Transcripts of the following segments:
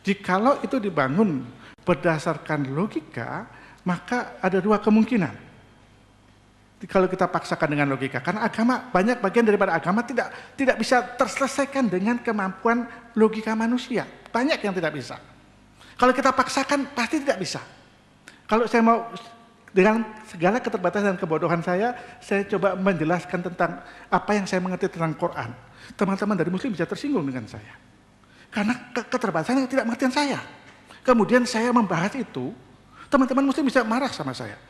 Jikalau itu dibangun berdasarkan logika, maka ada dua kemungkinan. Kalau kita paksakan dengan logika, karena agama, banyak bagian daripada agama tidak bisa terselesaikan dengan kemampuan logika manusia. Banyak yang tidak bisa. Kalau kita paksakan, pasti tidak bisa. Kalau saya mau, dengan segala keterbatasan dan kebodohan saya coba menjelaskan tentang apa yang saya mengerti tentang Quran. Teman-teman dari Muslim bisa tersinggung dengan saya. Karena keterbatasan yang tidak mengerti saya. Kemudian saya membahas itu, teman-teman Muslim bisa marah sama saya.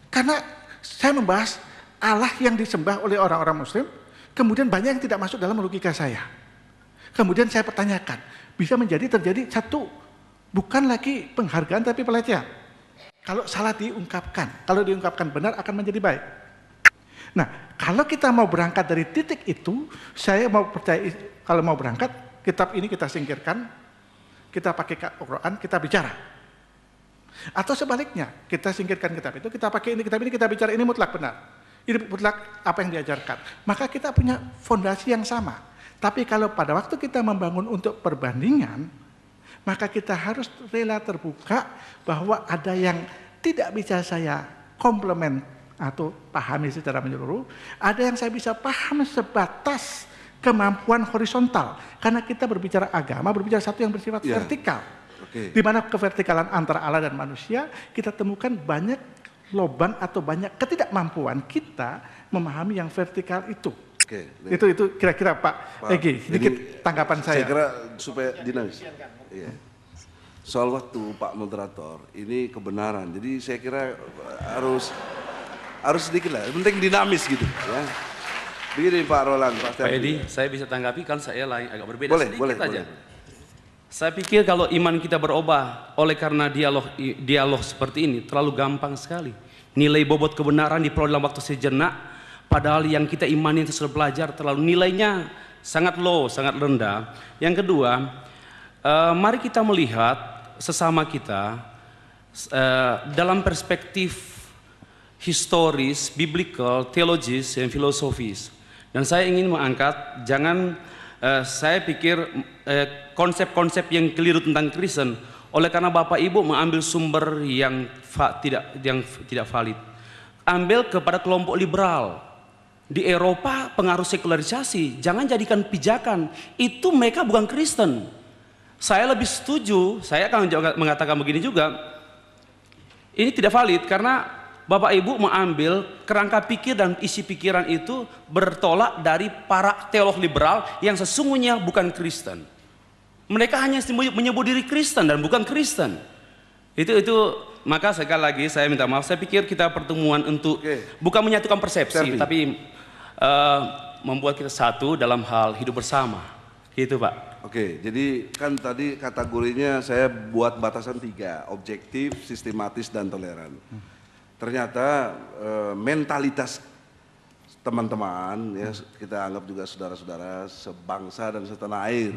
Karena saya membahas Allah yang disembah oleh orang-orang Muslim, kemudian banyak yang tidak masuk dalam logika saya. Kemudian saya pertanyakan, bisa terjadi satu, bukan lagi penghargaan tapi pelecehan. Kalau salah diungkapkan, kalau diungkapkan benar akan menjadi baik. Nah, kalau kita mau berangkat dari titik itu, saya mau percaya, kalau mau berangkat, kitab ini kita singkirkan, kita pakai Al-Quran, kita bicara. Atau sebaliknya, kita singkirkan kitab itu, kita pakai kitab ini, kita bicara ini mutlak benar. Ini mutlak apa yang diajarkan. Maka kita punya fondasi yang sama. Tapi kalau pada waktu kita membangun untuk perbandingan, maka kita harus rela terbuka bahwa ada yang tidak bisa saya komplement atau pahami secara menyeluruh, ada yang saya bisa paham sebatas kemampuan horizontal. Karena kita berbicara agama, berbicara satu yang bersifat vertikal. Di mana kevertikalan antara Allah dan manusia, kita temukan banyak lubang atau banyak ketidakmampuan kita memahami yang vertikal itu. Itu kira-kira Pak Egi, sedikit tanggapan saya. Saya kira supaya dinamis. Iya. Soal waktu Pak Moderator, ini kebenaran. Jadi saya kira harus sedikit lah, penting dinamis gitu. Ya. Begini Pak Roland, Pak Edi, saya bisa tanggapi kan saya lain agak berbeda sedikit aja. Boleh. Saya pikir kalau iman kita berubah oleh karena dialog seperti ini terlalu gampang sekali. Nilai bobot kebenaran diperoleh dalam waktu sejenak, padahal yang kita imani itu sudah belajar terlalu nilainya sangat low, sangat rendah. Yang kedua, mari kita melihat sesama kita dalam perspektif historis, biblical, teologis, dan filosofis. Dan saya ingin mengangkat, saya pikir konsep-konsep yang keliru tentang Kristen oleh karena Bapak Ibu mengambil sumber yang tidak valid. Ambil kepada kelompok liberal. Di Eropa pengaruh sekularisasi, jangan jadikan pijakan. Itu mereka bukan Kristen. Saya lebih setuju, saya akan mengatakan begini juga. Ini tidak valid karena Bapak Ibu mengambil kerangka pikir dan isi pikiran itu bertolak dari para teolog liberal yang sesungguhnya bukan Kristen. Mereka hanya menyebut diri Kristen dan bukan Kristen. Itu maka sekali lagi saya minta maaf. Saya pikir kita pertemuan untuk bukan menyatukan persepsi, tapi membuat kita satu dalam hal hidup bersama. Gitu Pak. Oke, jadi kan tadi kategorinya saya buat batasan 3, objektif, sistematis, dan toleran. Ternyata mentalitas teman-teman, ya kita anggap juga saudara-saudara sebangsa dan setanah air.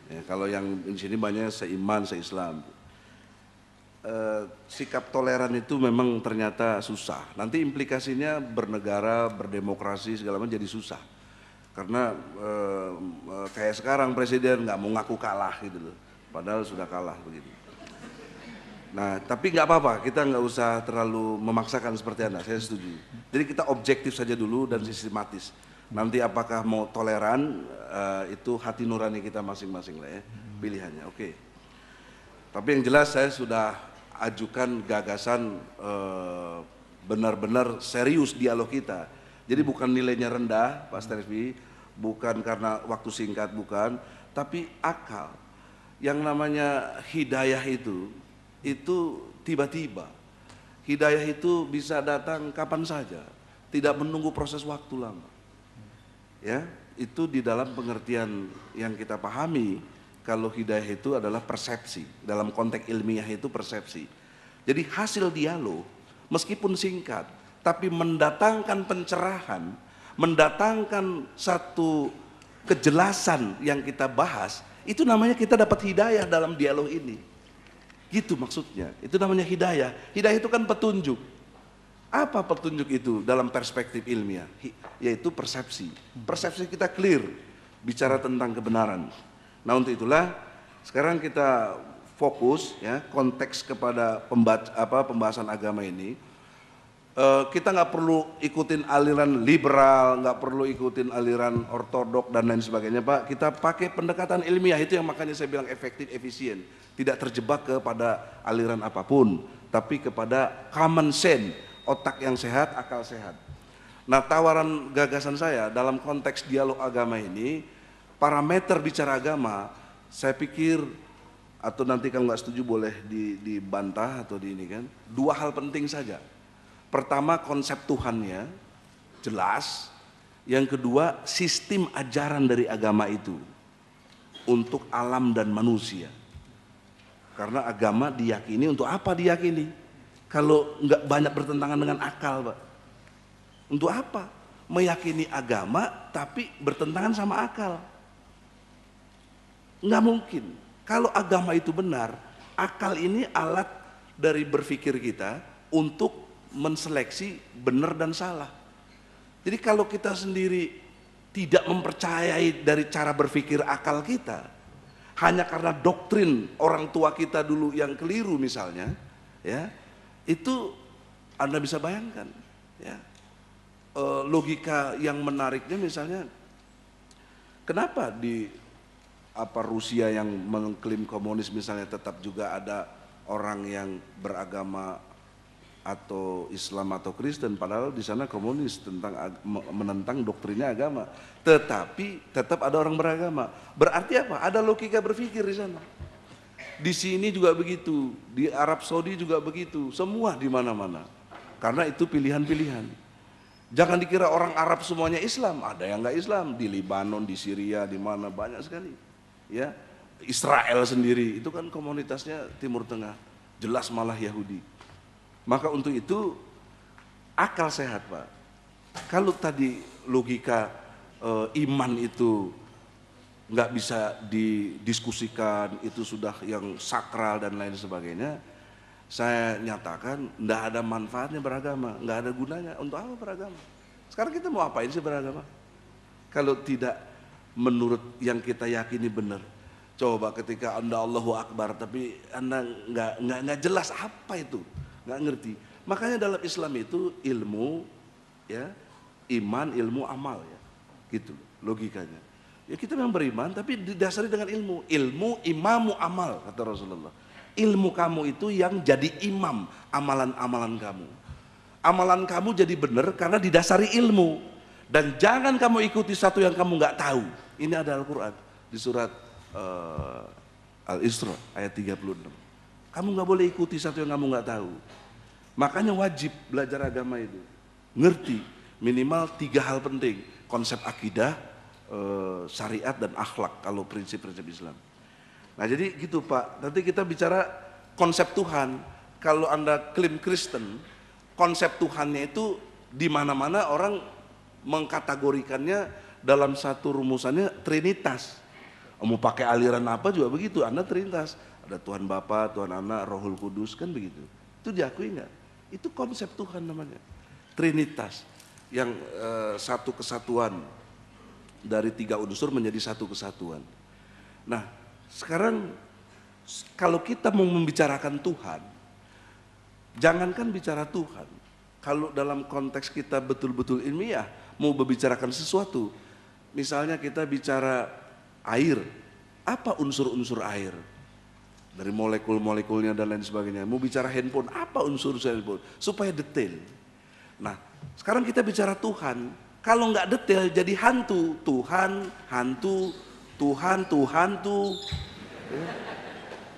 Ya, kalau yang di sini banyak seiman, seislam. Sikap toleran itu memang ternyata susah. Nanti implikasinya bernegara, berdemokrasi segala macam jadi susah. Karena kayak sekarang presiden nggak mau ngaku kalah gitu loh, padahal sudah kalah begitu. Nah, tapi nggak apa-apa, kita nggak usah terlalu memaksakan seperti Anda, saya setuju. Jadi kita objektif saja dulu dan sistematis. Nanti apakah mau toleran, itu hati nurani kita masing-masing lah ya, pilihannya. Oke. Tapi yang jelas saya sudah ajukan gagasan benar-benar serius dialog kita. Jadi bukan nilainya rendah, Pak Steresbi, bukan karena waktu singkat, bukan, tapi akal. Yang namanya hidayah itu tiba-tiba. Hidayah itu bisa datang kapan saja, tidak menunggu proses waktu lama. Ya, itu di dalam pengertian yang kita pahami, kalau hidayah itu adalah persepsi, dalam konteks ilmiah itu persepsi. Jadi hasil dialog, meskipun singkat, tapi mendatangkan pencerahan, mendatangkan satu kejelasan yang kita bahas, itu namanya kita dapat hidayah dalam dialog ini. Gitu maksudnya, itu namanya hidayah. Hidayah itu kan petunjuk. Apa petunjuk itu dalam perspektif ilmiah? Yaitu persepsi. Persepsi kita clear, bicara tentang kebenaran. Nah untuk itulah Sekarang kita fokus ya konteks kepada pembahasan agama ini. Kita nggak perlu ikutin aliran liberal, nggak perlu ikutin aliran ortodok dan lain sebagainya, Pak. Kita pakai pendekatan ilmiah, itu yang makanya saya bilang efektif, efisien. Tidak terjebak kepada aliran apapun, tapi kepada common sense, otak yang sehat, akal sehat. Nah, tawaran gagasan saya dalam konteks dialog agama ini, parameter bicara agama, saya pikir, atau nanti kalau nggak setuju boleh dibantah atau di ini kan, dua hal penting saja. Pertama, konsep Tuhannya jelas. Yang kedua, sistem ajaran dari agama itu untuk alam dan manusia. Karena agama diyakini untuk apa diyakini? Kalau nggak banyak bertentangan dengan akal, Pak. Untuk apa? Meyakini agama tapi bertentangan sama akal. Nggak mungkin. Kalau agama itu benar, akal ini alat dari berpikir kita untuk menseleksi benar dan salah. Jadi kalau kita sendiri tidak mempercayai dari cara berpikir akal kita, hanya karena doktrin orang tua kita dulu yang keliru misalnya, ya, itu Anda bisa bayangkan, ya, logika yang menariknya misalnya, kenapa di Rusia yang mengklaim komunis misalnya tetap juga ada orang yang beragama atau Islam atau Kristen, padahal di sana komunis menentang doktrinnya agama, tetapi tetap ada orang beragama. Berarti apa? Ada logika berpikir di sana. Di sini juga begitu, di Arab Saudi juga begitu, semua di mana-mana. Karena itu pilihan-pilihan. Jangan dikira orang Arab semuanya Islam, ada yang nggak Islam di Libanon, di Syria, di mana banyak sekali. Ya, Israel sendiri itu kan komunitasnya Timur Tengah, jelas malah Yahudi. Maka untuk itu akal sehat, Pak. Kalau tadi logika iman itu nggak bisa didiskusikan, itu sudah yang sakral dan lain sebagainya, saya nyatakan nggak ada manfaatnya beragama, nggak ada gunanya. Untuk apa beragama? Sekarang kita mau apain sih beragama? Kalau tidak menurut yang kita yakini benar. Coba ketika Anda Allahu Akbar, tapi Anda nggak jelas apa itu. Nggak ngerti. Makanya dalam Islam itu ilmu, ya, iman, ilmu, amal, ya, gitu logikanya. Ya kita memang beriman, tapi didasari dengan ilmu. Ilmu, imamu, amal, kata Rasulullah. Ilmu kamu itu yang jadi imam amalan-amalan kamu. Amalan kamu jadi benar karena didasari ilmu. Dan jangan kamu ikuti satu yang kamu nggak tahu. Ini ada Al-Quran di surat Al-Isra ayat 36. Kamu nggak boleh ikuti satu yang kamu nggak tahu. Makanya wajib belajar agama itu. Ngerti minimal 3 hal penting. Konsep akidah, syariat dan akhlak kalau prinsip-prinsip Islam. Nah jadi gitu Pak. Nanti kita bicara konsep Tuhan. Kalau Anda klaim Kristen, konsep Tuhannya itu di mana-mana orang mengkategorikannya dalam satu rumusannya Trinitas. Mau pakai aliran apa juga begitu, Anda Trinitas. Ada Tuhan Bapa, Tuhan Anak, Rohul Kudus, kan begitu. Itu diakui nggak? Itu konsep Tuhan namanya. Trinitas, yang satu kesatuan dari 3 unsur menjadi satu kesatuan. Nah, sekarang kalau kita mau membicarakan Tuhan, jangankan bicara Tuhan. Kalau dalam konteks kita betul-betul ilmiah, mau membicarakan sesuatu, misalnya kita bicara air, apa unsur-unsur air? Dari molekul-molekulnya dan lain sebagainya. Mau bicara handphone, apa unsur handphone? Supaya detail. Nah, sekarang kita bicara Tuhan. Kalau nggak detail jadi hantu. Tuhan, hantu, Tuhan, hantu. Ya.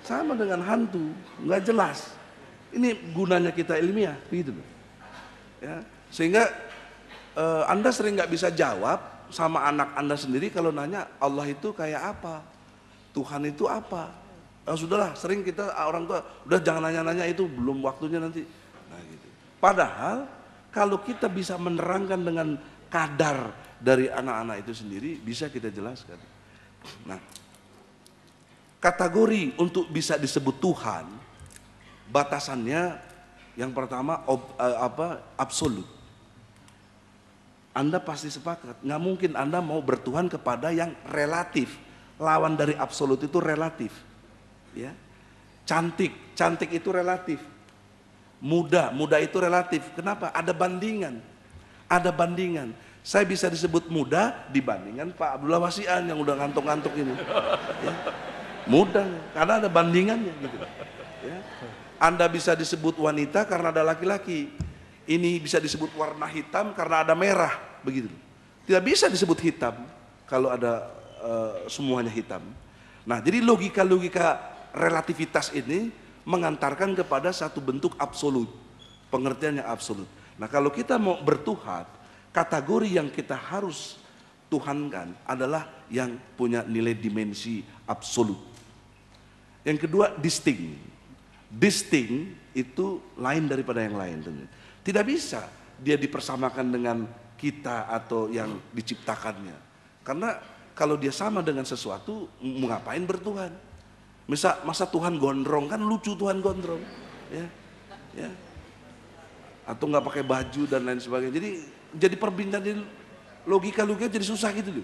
Sama dengan hantu, nggak jelas. Ini gunanya kita ilmiah, gitu. Ya. Sehingga Anda sering nggak bisa jawab sama anak Anda sendiri kalau nanya Allah itu kayak apa, Tuhan itu apa. Sudahlah, sering kita orang tua udah jangan nanya-nanya itu, belum waktunya nanti. Nah, gitu. Padahal kalau kita bisa menerangkan dengan kadar dari anak-anak itu sendiri, bisa kita jelaskan. Nah, kategori untuk bisa disebut Tuhan, batasannya yang pertama absolut. Anda pasti sepakat, nggak mungkin Anda mau bertuhan kepada yang relatif. Lawan dari absolut itu relatif. Ya. Cantik itu relatif. Muda itu relatif. Kenapa? Ada bandingan. Saya bisa disebut muda dibandingkan Pak Abdullah Wasian yang udah ngantuk-ngantuk ini. Ya. Muda, karena ada bandingannya gitu. Ya. Anda bisa disebut wanita karena ada laki-laki. Ini bisa disebut warna hitam karena ada merah, begitu. Tidak bisa disebut hitam kalau ada semuanya hitam. Nah, jadi logika relativitas ini mengantarkan kepada satu bentuk absolut, pengertian yang absolut. Nah, kalau kita mau bertuhan, kategori yang kita harus tuhankan adalah yang punya nilai dimensi absolut. Yang kedua, distinct. Distinct itu lain daripada yang lain. Tidak bisa dia dipersamakan dengan kita atau yang diciptakannya. Karena kalau dia sama dengan sesuatu, mau ngapain bertuhan? Masa Tuhan gondrong, kan lucu Tuhan gondrong. Ya. Atau nggak pakai baju dan lain sebagainya. Jadi perbincangan logika jadi susah gitu.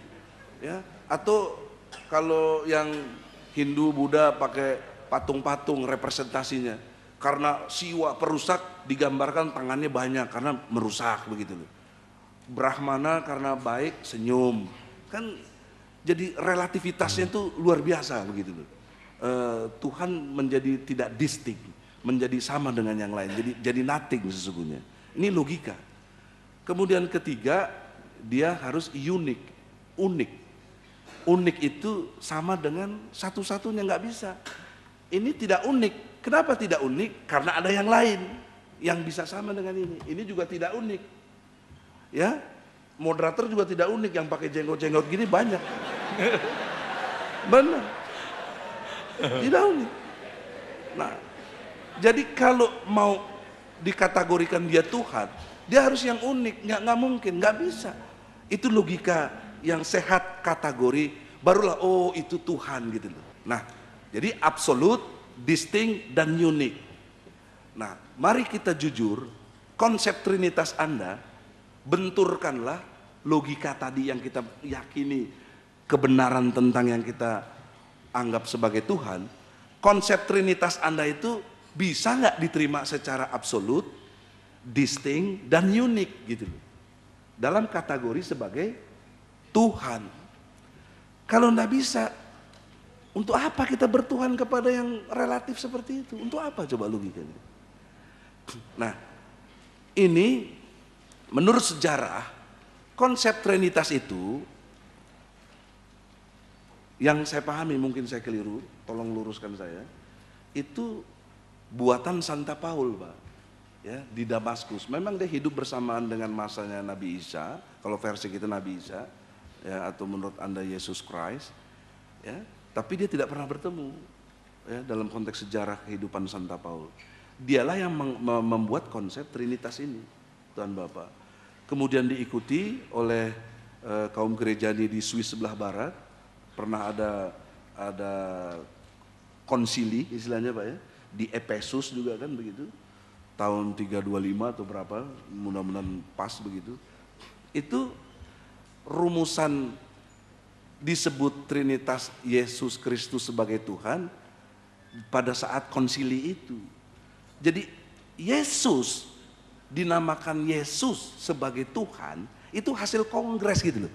Ya. Atau kalau yang Hindu, Buddha pakai patung-patung representasinya. Karena siwa perusak digambarkan tangannya banyak karena merusak begitu loh. Brahmana karena baik senyum. Kan jadi relativitasnya itu luar biasa begitu loh. Tuhan menjadi tidak distinct, menjadi sama dengan yang lain. Jadi nothing sesungguhnya. Ini logika. Kemudian ketiga, dia harus unik. Unik itu sama dengan satu-satunya, nggak bisa. Ini tidak unik. Kenapa tidak unik? Karena ada yang lain yang bisa sama dengan ini. Ini juga tidak unik. Ya, moderator juga tidak unik, yang pakai jenggot-jenggot gini banyak. Benar. Tidak unik. Nah, jadi kalau mau dikategorikan dia Tuhan, dia harus yang unik. Nggak mungkin, nggak bisa. Itu logika yang sehat kategori, barulah oh itu Tuhan gitu loh. Nah, jadi absolut, distinct, dan unik. Nah, mari kita jujur, konsep Trinitas Anda, benturkanlah logika tadi yang kita yakini, kebenaran tentang yang kita anggap sebagai Tuhan. Konsep Trinitas Anda itu bisa nggak diterima secara absolut, distinct, dan unik gitu loh. Dalam kategori sebagai Tuhan. Kalau nggak bisa, untuk apa kita bertuhan kepada yang relatif seperti itu? Untuk apa coba logikanya? Nah, ini menurut sejarah, konsep Trinitas itu, yang saya pahami, mungkin saya keliru, tolong luruskan saya, itu buatan Santa Paul, Pak. Ya, di Damaskus. Memang dia hidup bersamaan dengan masanya Nabi Isa, kalau versi kita Nabi Isa, ya, atau menurut Anda Yesus Christ, ya. Tapi dia tidak pernah bertemu, ya, dalam konteks sejarah kehidupan Santa Paul. Dialah yang membuat konsep Trinitas ini, Tuhan Bapa. Kemudian diikuti oleh kaum gereja di Swiss sebelah barat. Pernah ada konsili istilahnya, Pak, ya, di Efesus juga kan begitu. Tahun 325 atau berapa, mudah-mudahan pas begitu. Itu rumusan disebut Trinitas Yesus Kristus sebagai Tuhan pada saat konsili itu. Jadi Yesus dinamakan Yesus sebagai Tuhan itu hasil kongres gitu loh.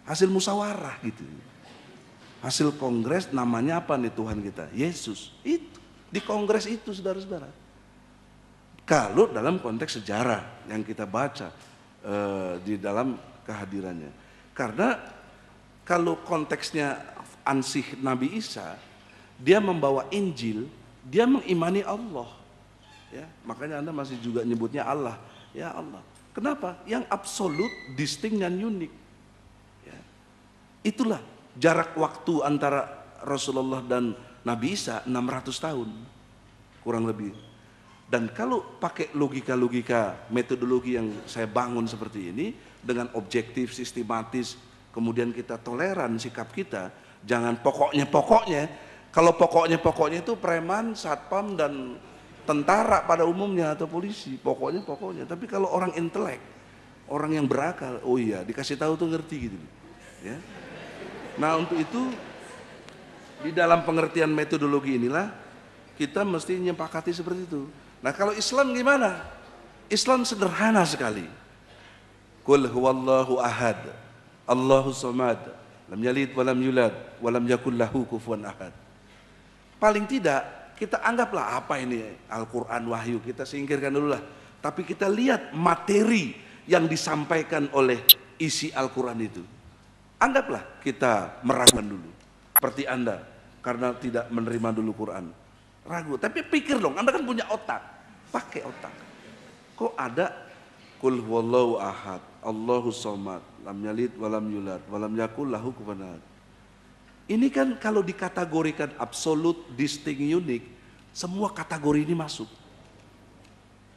Hasil musyawarah gitu. Hasil kongres, namanya apa nih Tuhan kita? Yesus. Itu di kongres itu, saudara-saudara. Kalau dalam konteks sejarah yang kita baca di dalam kehadirannya. Karena kalau konteksnya ansih Nabi Isa, dia membawa Injil, dia mengimani Allah. Ya, makanya Anda masih juga nyebutnya Allah. Ya Allah. Kenapa? Yang absolut, distinct, dan unik. Ya. Itulah jarak waktu antara Rasulullah dan Nabi Isa 600 tahun. Kurang lebih. Dan kalau pakai logika-logika, metodologi yang saya bangun seperti ini, dengan objektif, sistematis, kemudian kita toleran sikap kita, jangan pokoknya. Kalau pokoknya itu preman, satpam, dan tentara pada umumnya atau polisi, pokoknya. Tapi kalau orang intelek, orang yang berakal, oh iya, dikasih tahu tuh ngerti gitu. Ya. Nah, untuk itu Di dalam pengertian metodologi inilah kita mesti menyepakati seperti itu. Nah, kalau Islam gimana? Islam sederhana sekali. Qul huwallahu ahad, Allahus samad, lam yalid walam yulad, walam yakul lahu kufuwan ahad. Paling tidak kita anggaplah apa ini Al-Quran wahyu, kita singkirkan dulu lah. Tapi kita lihat materi yang disampaikan oleh isi Al-Quran itu. Anggaplah kita meragukan dulu. Seperti Anda, karena tidak menerima dulu Quran. Ragu, tapi pikir dong, Anda kan punya otak. Pakai otak. Kok ada Qul huwallahu ahad, Allahus samad, lam yalid walam yulad, walam yakul lahu kufuwan ahad. Ini kan kalau dikategorikan absolut, distinct, unik, semua kategori ini masuk.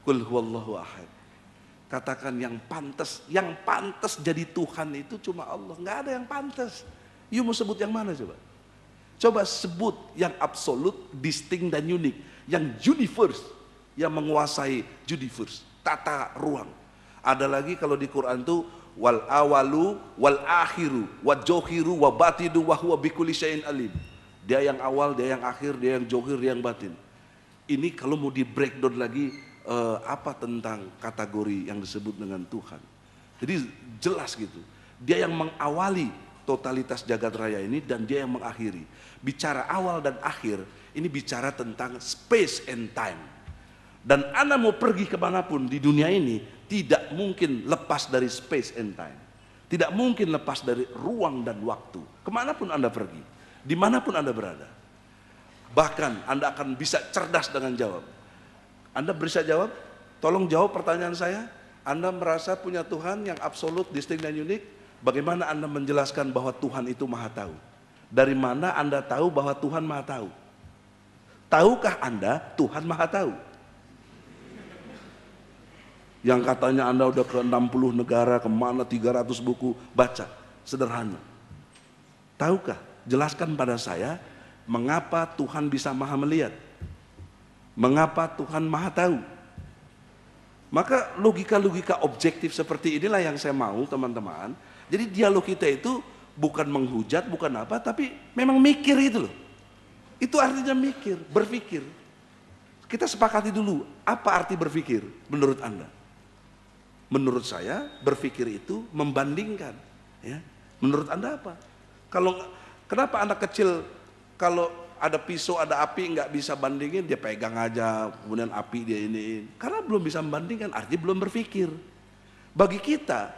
Qul huwallahu ahad. Katakan yang pantas jadi Tuhan itu cuma Allah, nggak ada yang pantas. You mau sebut yang mana coba? Coba sebut yang absolut, distinct dan unik, yang universe, yang menguasai universe, tata ruang. Ada lagi kalau di Quran tuh wal awalu wal akhiru wa johiru wa batidu wa huwa bikulli syai'in alim. Dia yang awal, dia yang akhir, dia yang johir, dia yang batin. Ini kalau mau di breakdown lagi apa tentang kategori yang disebut dengan Tuhan. Jadi jelas gitu. Dia yang mengawali totalitas jagat raya ini dan dia yang mengakhiri. Bicara awal dan akhir ini bicara tentang space and time. Dan Anda mau pergi kemanapun di dunia ini tidak mungkin lepas dari space and time. Tidak mungkin lepas dari ruang dan waktu. Kemanapun Anda pergi, dimanapun Anda berada. Bahkan Anda akan bisa cerdas dengan jawab. Anda bisa jawab? Tolong jawab pertanyaan saya. Anda merasa punya Tuhan yang absolut, distinct dan unik. Bagaimana Anda menjelaskan bahwa Tuhan itu maha tahu? Dari mana Anda tahu bahwa Tuhan maha tahu? Tahukah Anda Tuhan maha tahu? Yang katanya Anda udah ke 60 negara, kemana 300 buku, baca. Sederhana. Tahukah? Jelaskan pada saya, mengapa Tuhan bisa maha melihat? Mengapa Tuhan maha tahu? Maka logika-logika objektif seperti inilah yang saya mau teman-teman. Jadi dialog kita itu bukan menghujat, bukan apa, tapi memang mikir itu loh. Itu artinya mikir, berpikir. Kita sepakati dulu, apa arti berpikir menurut Anda? Menurut saya, berpikir itu membandingkan. Ya. Menurut Anda apa? Kenapa anak kecil kalau ada pisau, ada api, nggak bisa bandingin, dia pegang aja, kemudian api dia ini. Karena belum bisa membandingkan, artinya belum berpikir. Bagi kita,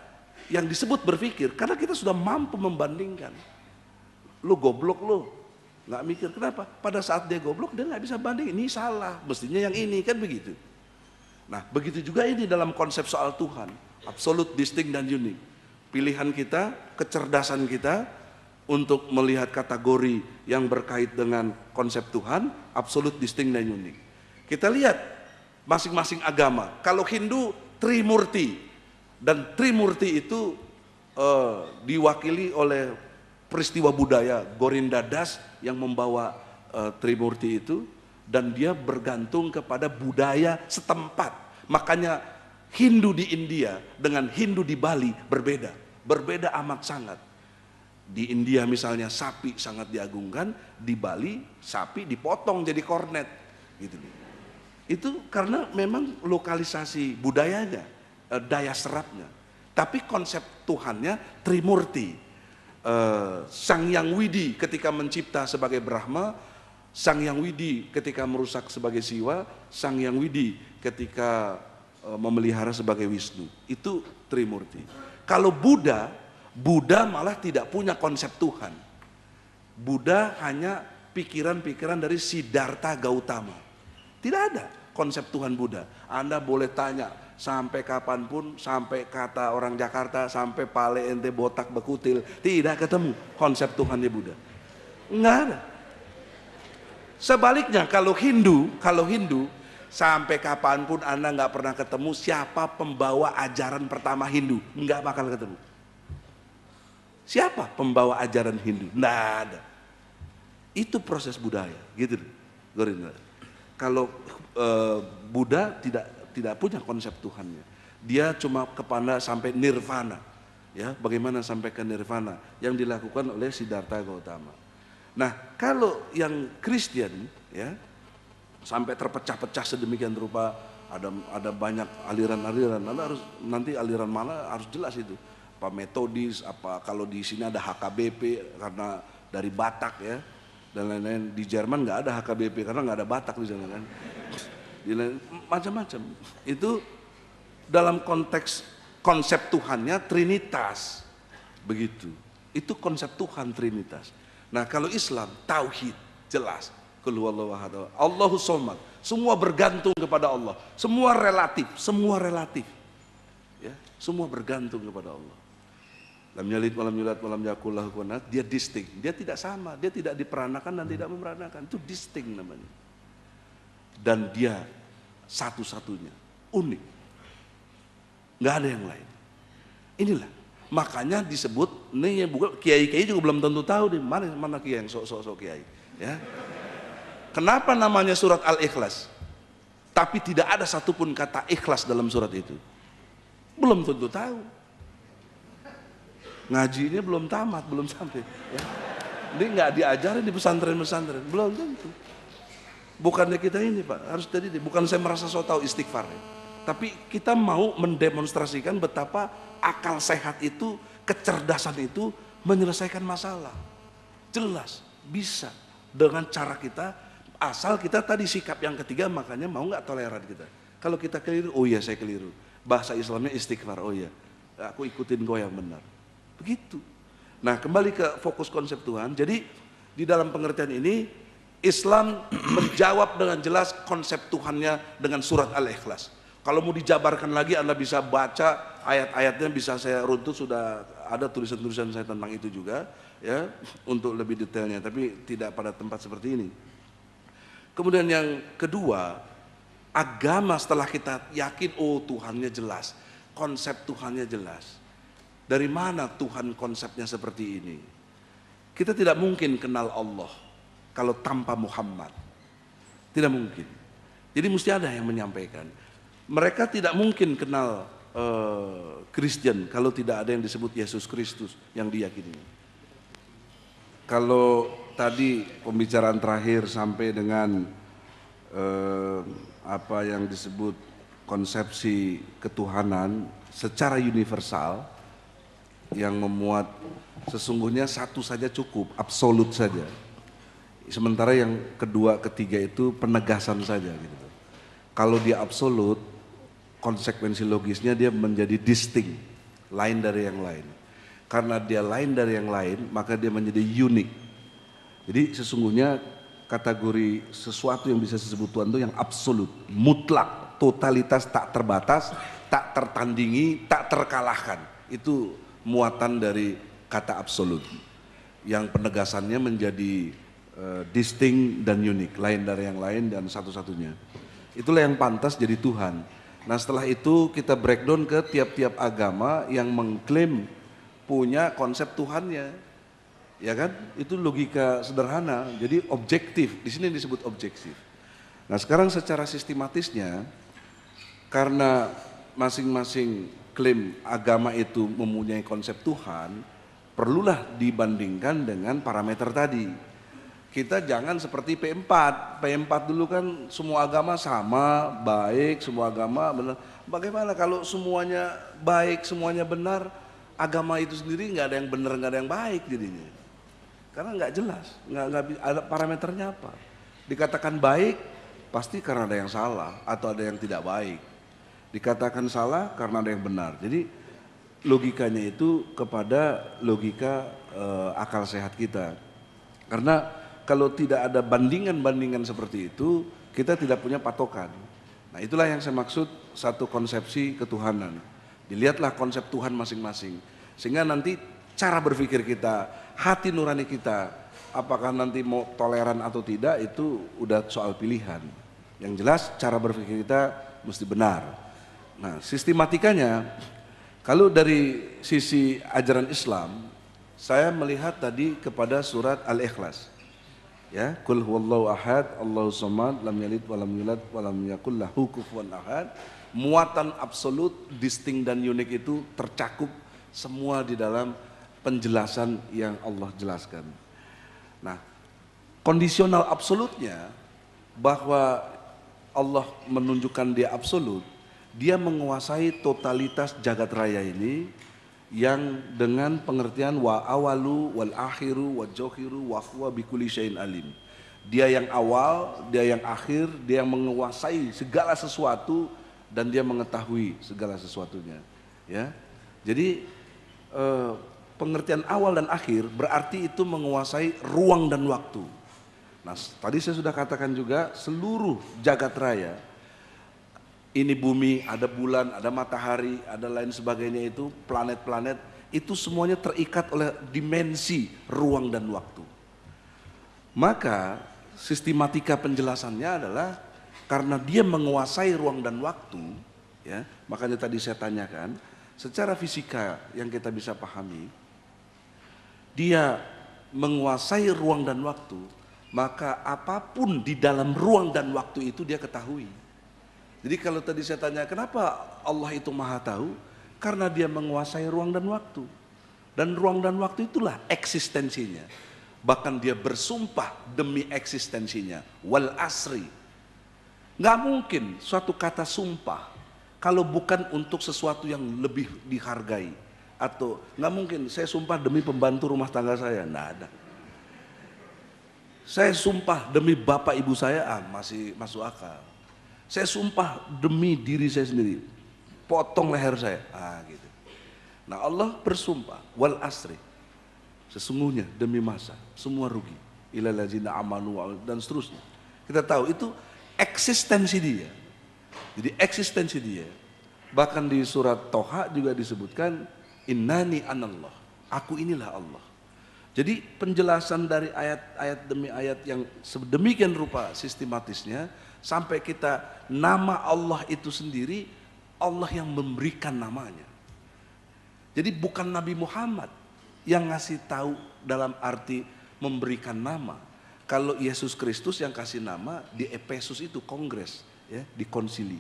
yang disebut berpikir, karena kita sudah mampu membandingkan. Lu goblok lu, nggak mikir, kenapa? Pada saat dia goblok, dia nggak bisa banding, ini salah, mestinya yang ini, kan begitu. Nah, begitu juga ini dalam konsep soal Tuhan, absolut, distinct, dan unik. Pilihan kita, kecerdasan kita, untuk melihat kategori yang berkait dengan konsep Tuhan, absolut, distinct, dan unik. Kita lihat masing-masing agama. Kalau Hindu, Trimurti, dan Trimurti itu diwakili oleh peristiwa budaya Gorinda Das yang membawa Trimurti itu, dan dia bergantung kepada budaya setempat. Makanya Hindu di India dengan Hindu di Bali berbeda amat sangat. Di India misalnya sapi sangat diagungkan, di Bali sapi dipotong jadi kornet gitu. Itu karena memang lokalisasi budayanya, daya serapnya. Tapi konsep Tuhannya Trimurti. Sang Yang Widi ketika mencipta sebagai Brahma, Sang Yang Widi ketika merusak sebagai Siwa, Sang Yang Widi ketika memelihara sebagai Wisnu. Itu Trimurti. Kalau Buddha malah tidak punya konsep Tuhan. Buddha hanya pikiran-pikiran dari Siddhartha Gautama. Tidak ada konsep Tuhan Buddha. Anda boleh tanya sampai kapanpun, sampai kata orang Jakarta, sampai pale ente botak bekutil, tidak ketemu konsep Tuhannya Buddha. Enggak ada. Sebaliknya kalau Hindu, sampai kapanpun Anda nggak pernah ketemu siapa pembawa ajaran pertama Hindu, nggak bakal ketemu. Siapa pembawa ajaran Hindu? Nggak ada. Itu proses budaya, gitu. Kalau Buddha tidak punya konsep Tuhannya. Dia cuma kepada sampai nirvana. Ya, bagaimana sampai ke nirvana yang dilakukan oleh Siddhartha Gautama. Nah, kalau yang Kristen ya sampai terpecah-pecah sedemikian rupa, ada banyak aliran-aliran, nanti aliran mana harus jelas itu. Apa Metodis, apa kalau di sini ada HKBP karena dari Batak ya, dan lain-lain. Di Jerman nggak ada HKBP karena nggak ada Batak di sana kan. Macam-macam. Itu dalam konteks konsep Tuhannya Trinitas, begitu. Itu konsep Tuhan Trinitas. Nah kalau Islam tauhid jelas. Qul huwallahu ahad, Allahus somad. Semua bergantung kepada Allah. Semua relatif, ya, semua bergantung kepada Allah. Lam yalid walam yulad walam yakul lahu kufuwan ahad. Dia distinct, dia tidak sama, dia tidak diperanakan dan tidak memeranakan. Itu distinct namanya. Dan dia satu-satunya, unik. Nggak ada yang lain. Inilah makanya disebut, nih bukan kiai-kiai juga belum tentu tahu nih mana kiai yang sok-sok kiai, ya. Kenapa namanya surat Al-Ikhlas? Tapi tidak ada satupun kata ikhlas dalam surat itu. Belum tentu tahu. Ngajinya belum tamat, belum sampai. Ya. Ini nggak diajarin di pesantren-pesantren, belum tentu. Bukannya kita ini Pak, harus tadi. Bukan saya merasa so tahu istighfar. Ya. Tapi kita mau mendemonstrasikan betapa akal sehat itu, kecerdasan itu menyelesaikan masalah. Jelas, bisa dengan cara kita. Asal kita tadi sikap yang ketiga, makanya mau nggak toleran kita. Kalau kita keliru, oh iya saya keliru. Bahasa Islamnya istighfar, oh iya, aku ikutin kau yang benar. Begitu. Nah kembali ke fokus konsep Tuhan. Jadi di dalam pengertian ini Islam menjawab dengan jelas konsep Tuhannya dengan surat Al-Ikhlas. Kalau mau dijabarkan lagi Anda bisa baca ayat-ayatnya, bisa saya runtut, sudah ada tulisan-tulisan saya tentang itu juga ya, untuk lebih detailnya, tapi tidak pada tempat seperti ini. Kemudian yang kedua, agama setelah kita yakin, oh Tuhannya jelas, konsep Tuhannya jelas. Dari mana Tuhan konsepnya seperti ini? Kita tidak mungkin kenal Allah kalau tanpa Muhammad. Tidak mungkin. Jadi mesti ada yang menyampaikan. Mereka tidak mungkin kenal Kristen kalau tidak ada yang disebut Yesus Kristus yang diyakini. Kalau tadi pembicaraan terakhir sampai dengan apa yang disebut konsepsi ketuhanan secara universal yang memuat sesungguhnya satu saja cukup, absolut saja. Sementara yang kedua, ketiga itu penegasan saja gitu. Kalau dia absolut, konsekuensi logisnya dia menjadi distinct, lain dari yang lain. Karena dia lain dari yang lain, maka dia menjadi unik. Jadi sesungguhnya kategori sesuatu yang bisa disebut Tuhan itu yang absolut, mutlak, totalitas, tak terbatas, tak tertandingi, tak terkalahkan. Itu muatan dari kata absolut. Yang penegasannya menjadi distinct dan unik, lain dari yang lain dan satu-satunya. Itulah yang pantas jadi Tuhan. Nah setelah itu kita breakdown ke tiap-tiap agama yang mengklaim punya konsep Tuhannya. Ya kan, itu logika sederhana, jadi objektif, di sini disebut objektif. Nah sekarang secara sistematisnya, karena masing-masing klaim agama itu mempunyai konsep Tuhan, perlulah dibandingkan dengan parameter tadi. Kita jangan seperti P4 dulu kan semua agama sama, baik, semua agama benar. Bagaimana kalau semuanya baik, semuanya benar, agama itu sendiri nggak ada yang benar, nggak ada yang baik jadinya. Karena nggak jelas, nggak ada parameternya apa. Dikatakan baik pasti karena ada yang salah atau ada yang tidak baik. Dikatakan salah karena ada yang benar. Jadi logikanya itu kepada logika akal sehat kita. Karena kalau tidak ada bandingan-bandingan seperti itu, kita tidak punya patokan. Nah itulah yang saya maksud satu konsepsi ketuhanan. Dilihatlah konsep Tuhan masing-masing. Sehingga nanti cara berpikir kita, hati nurani kita, apakah nanti mau toleran atau tidak itu udah soal pilihan. Yang jelas cara berpikir kita mesti benar. Nah sistematikanya, kalau dari sisi ajaran Islam, saya melihat tadi kepada surat Al-Ikhlas. Ya, Qul huwallahu ahad, Allahus somad, lam yalid walam yulad walam yakul lahu kufuwan ahad. Muatan absolut, distinct dan unik itu tercakup semua di dalam penjelasan yang Allah jelaskan. Nah, kondisional absolutnya bahwa Allah menunjukkan dia absolut, dia menguasai totalitas jagat raya ini yang dengan pengertian wa awalu wal akhiru wa johiru wa huwa bikulli syai'in alim. Dia yang awal, dia yang akhir, dia yang menguasai segala sesuatu dan dia mengetahui segala sesuatunya. Ya, jadi pengertian awal dan akhir berarti itu menguasai ruang dan waktu. Nah, tadi saya sudah katakan juga seluruh jagat raya, ini bumi, ada bulan, ada matahari, ada lain sebagainya itu, planet-planet, itu semuanya terikat oleh dimensi ruang dan waktu. Maka sistematika penjelasannya adalah karena dia menguasai ruang dan waktu, ya, makanya tadi saya tanyakan, secara fisika yang kita bisa pahami, dia menguasai ruang dan waktu, maka apapun di dalam ruang dan waktu itu dia ketahui. Jadi kalau tadi saya tanya kenapa Allah itu maha tahu, karena dia menguasai ruang dan waktu. Dan ruang dan waktu itulah eksistensinya. Bahkan dia bersumpah demi eksistensinya, wal asri. Nggak mungkin suatu kata sumpah kalau bukan untuk sesuatu yang lebih dihargai. Atau nggak mungkin saya sumpah demi pembantu rumah tangga saya, nggak ada. Saya sumpah demi bapak ibu saya, masih masuk akal. Saya sumpah demi diri saya sendiri, potong leher saya, gitu. Nah Allah bersumpah, wal asri, sesungguhnya demi masa, semua rugi. Ilal ladzina amanu dan seterusnya. Kita tahu itu eksistensi dia. Jadi eksistensi dia. Bahkan di surat Toha juga disebutkan, innani anallah, aku inilah Allah. Jadi penjelasan dari ayat-ayat demi ayat yang sedemikian rupa sistematisnya, sampai kita nama Allah itu sendiri, Allah yang memberikan namanya. Jadi bukan Nabi Muhammad yang ngasih tahu dalam arti memberikan nama. Kalau Yesus Kristus yang kasih nama di Efesus itu kongres, ya, di konsili,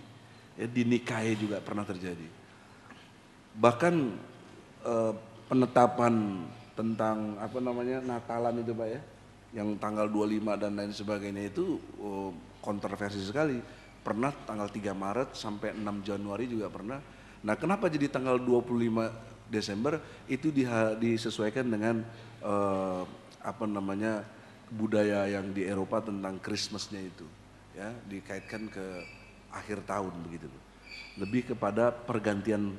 ya, di Nikae juga pernah terjadi. Bahkan penetapan tentang Natalan itu Pak ya, yang tanggal 25 dan lain sebagainya itu kontroversi sekali. Pernah tanggal 3 Maret sampai 6 Januari juga pernah. Nah kenapa jadi tanggal 25 Desember itu disesuaikan dengan budaya yang di Eropa tentang Christmasnya itu, ya, dikaitkan ke akhir tahun begitu, lebih kepada pergantian